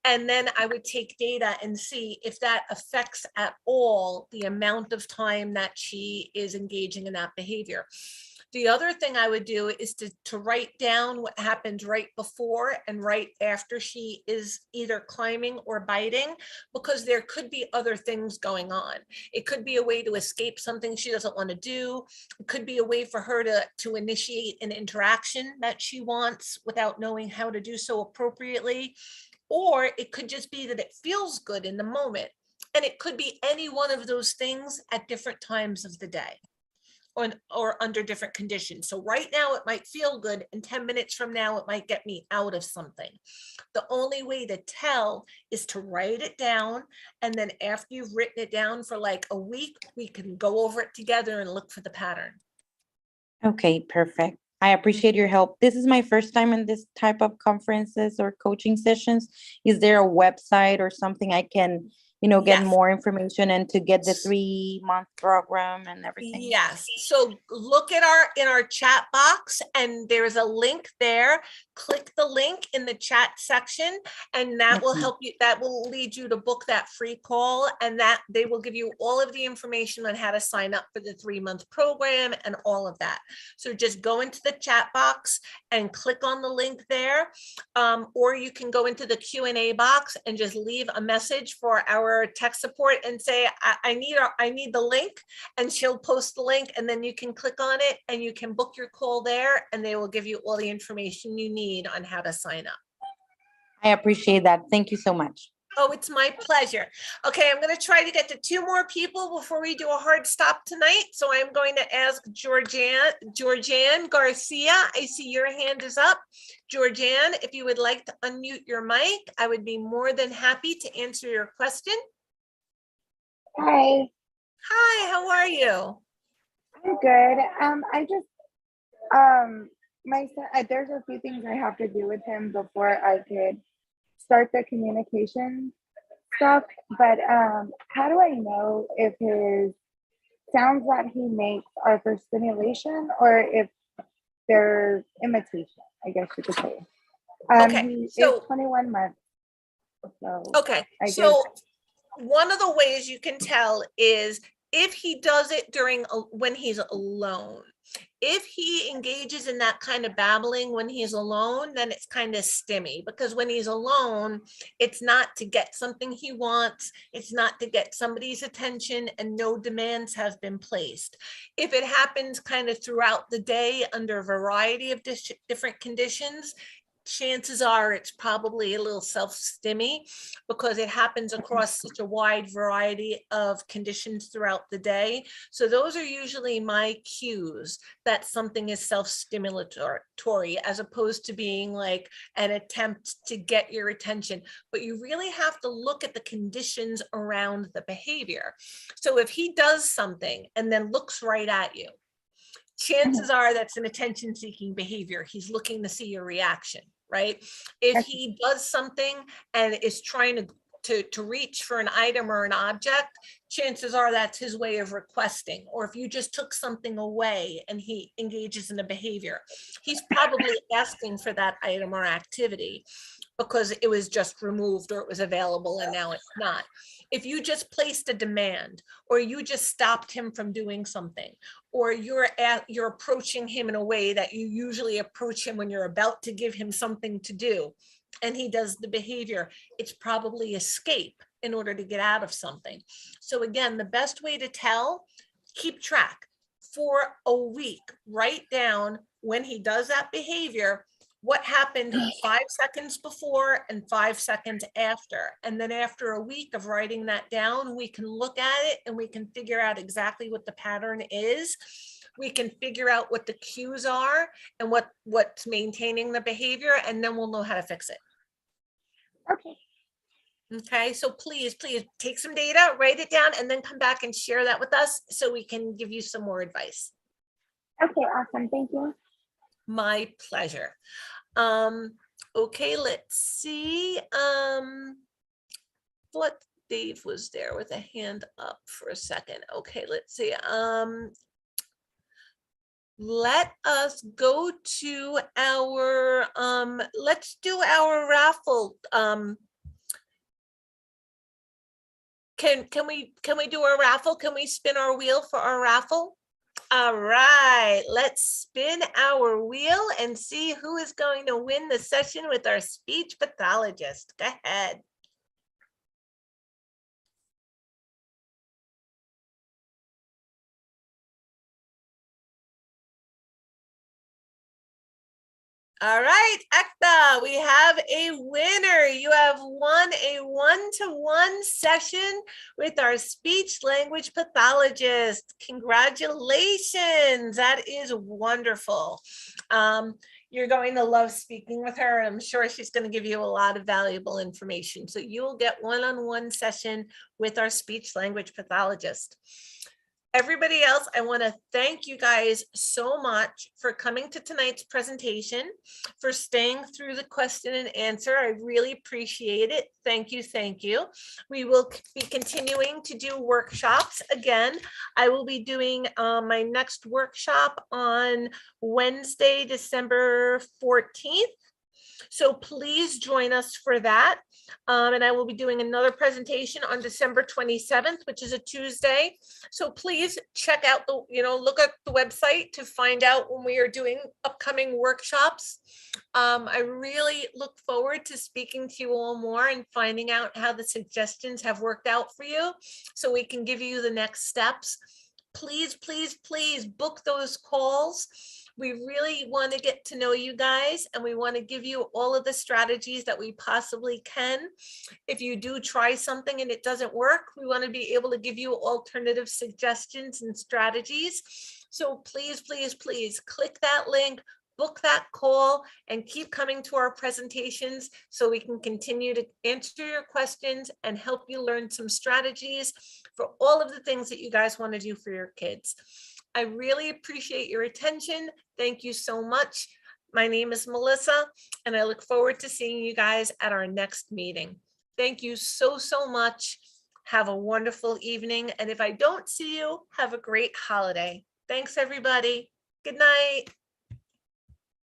And then I would take data and see if that affects at all the amount of time that she is engaging in that behavior. The other thing I would do is to write down what happens right before and right after she is either climbing or biting, because there could be other things going on. It could be a way to escape something she doesn't want to do. It could be a way for her to initiate an interaction that she wants without knowing how to do so appropriately. Or it could just be that it feels good in the moment. And it could be any one of those things at different times of the day. Or under different conditions. So right now it might feel good, and 10 minutes from now it might get me out of something. The only way to tell is to write it down, and then after you've written it down for like a week, we can go over it together and look for the pattern. okay, perfect. I appreciate your help. This is my first time in this type of conferences or coaching sessions. Is there a website or something I can, you know, get Yes. more information and to get the 3-month program and everything? Yes. So look at in our chat box, and there's a link there. Click the link in the chat section, and that will Okay. help you. That will lead you to book that free call, and that they will give you all of the information on how to sign up for the 3-month program and all of that. So just go into the chat box and click on the link there, or you can go into the Q&A box and just leave a message for our tech support and say, I need the link, and she'll post the link, and then you can click on it and you can book your call there, and they will give you all the information you need on how to sign up. I appreciate that. Thank you so much. Oh, it's my pleasure. Okay, I'm going to try to get to 2 more people before we do a hard stop tonight. So I'm going to ask Georgianne Garcia. I see your hand is up. Georgianne, if you would like to unmute your mic, I would be more than happy to answer your question. Hi. Hi, how are you? I'm good. I just my son, there's a few things I have to do with him before I could start the communication stuff. But how do I know if his sounds that he makes are for stimulation or if they're imitation? I guess you could say. Okay, He is so 21 months. So okay, I so guess one of the ways you can tell is if he does it when he's alone. If he engages in that kind of babbling when he's alone, then it's kind of stimmy, because when he's alone, it's not to get something he wants. It's not to get somebody's attention, and no demands have been placed. If it happens kind of throughout the day under a variety of different conditions, chances are it's probably a little self-stimmy, because it happens across such a wide variety of conditions throughout the day. So those are usually my cues that something is self-stimulatory, as opposed to being like an attempt to get your attention. But you really have to look at the conditions around the behavior. So if he does something and then looks right at you, chances are that's an attention-seeking behavior. He's looking to see your reaction, right? If he does something and is trying to reach for an item or an object, chances are that's his way of requesting. Or if you just took something away and he engages in a behavior, he's probably asking for that item or activity because it was just removed or it was available and now it's not. If you just placed a demand, or you just stopped him from doing something, or you're approaching him in a way that you usually approach him when you're about to give him something to do, and he does the behavior, it's probably escape in order to get out of something. So again, the best way to tell, keep track for a week, write down when he does that behavior, what happened 5 seconds before and 5 seconds after. And then after a week of writing that down, we can look at it and we can figure out exactly what the pattern is. We can figure out what the cues are and what's maintaining the behavior, and then we'll know how to fix it. Okay. Okay, so please take some data, write it down, and then come back and share that with us so we can give you some more advice. Okay, awesome. Thank you. My pleasure. Okay, let's see. What Dave was there with a hand up for a second. Okay, let's see. Let us go to our let's do our raffle. Can we do a raffle? Can we spin our wheel for our raffle? All right, let's spin our wheel and see who is going to win the session with our speech pathologist. Go ahead. All right, Ekta, we have a winner. You have won a one-to-one session with our speech language pathologist. Congratulations. That is wonderful. You're going to love speaking with her. I'm sure she's going to give you a lot of valuable information. So you will get one-on-one session with our speech language pathologist. Everybody else, I want to thank you guys so much for coming to tonight's presentation, for staying through the question and answer. I really appreciate it. Thank you. Thank you. We will be continuing to do workshops again. I will be doing my next workshop on Wednesday, December 14th. So please join us for that. And I will be doing another presentation on December 27th, which is a Tuesday. So please check out look at the website to find out when we are doing upcoming workshops. I really look forward to speaking to you all more and finding out how the suggestions have worked out for you so we can give you the next steps. Please book those calls. We really want to get to know you guys, and we want to give you all of the strategies that we possibly can. If you do try something and it doesn't work, we want to be able to give you alternative suggestions and strategies. So please click that link, book that call, and keep coming to our presentations so we can continue to answer your questions and help you learn some strategies for all of the things that you guys want to do for your kids. I really appreciate your attention. Thank you so much. My name is Melissa, and I look forward to seeing you guys at our next meeting. Thank you so much. Have a wonderful evening. And if I don't see you, have a great holiday. Thanks, everybody. Good night.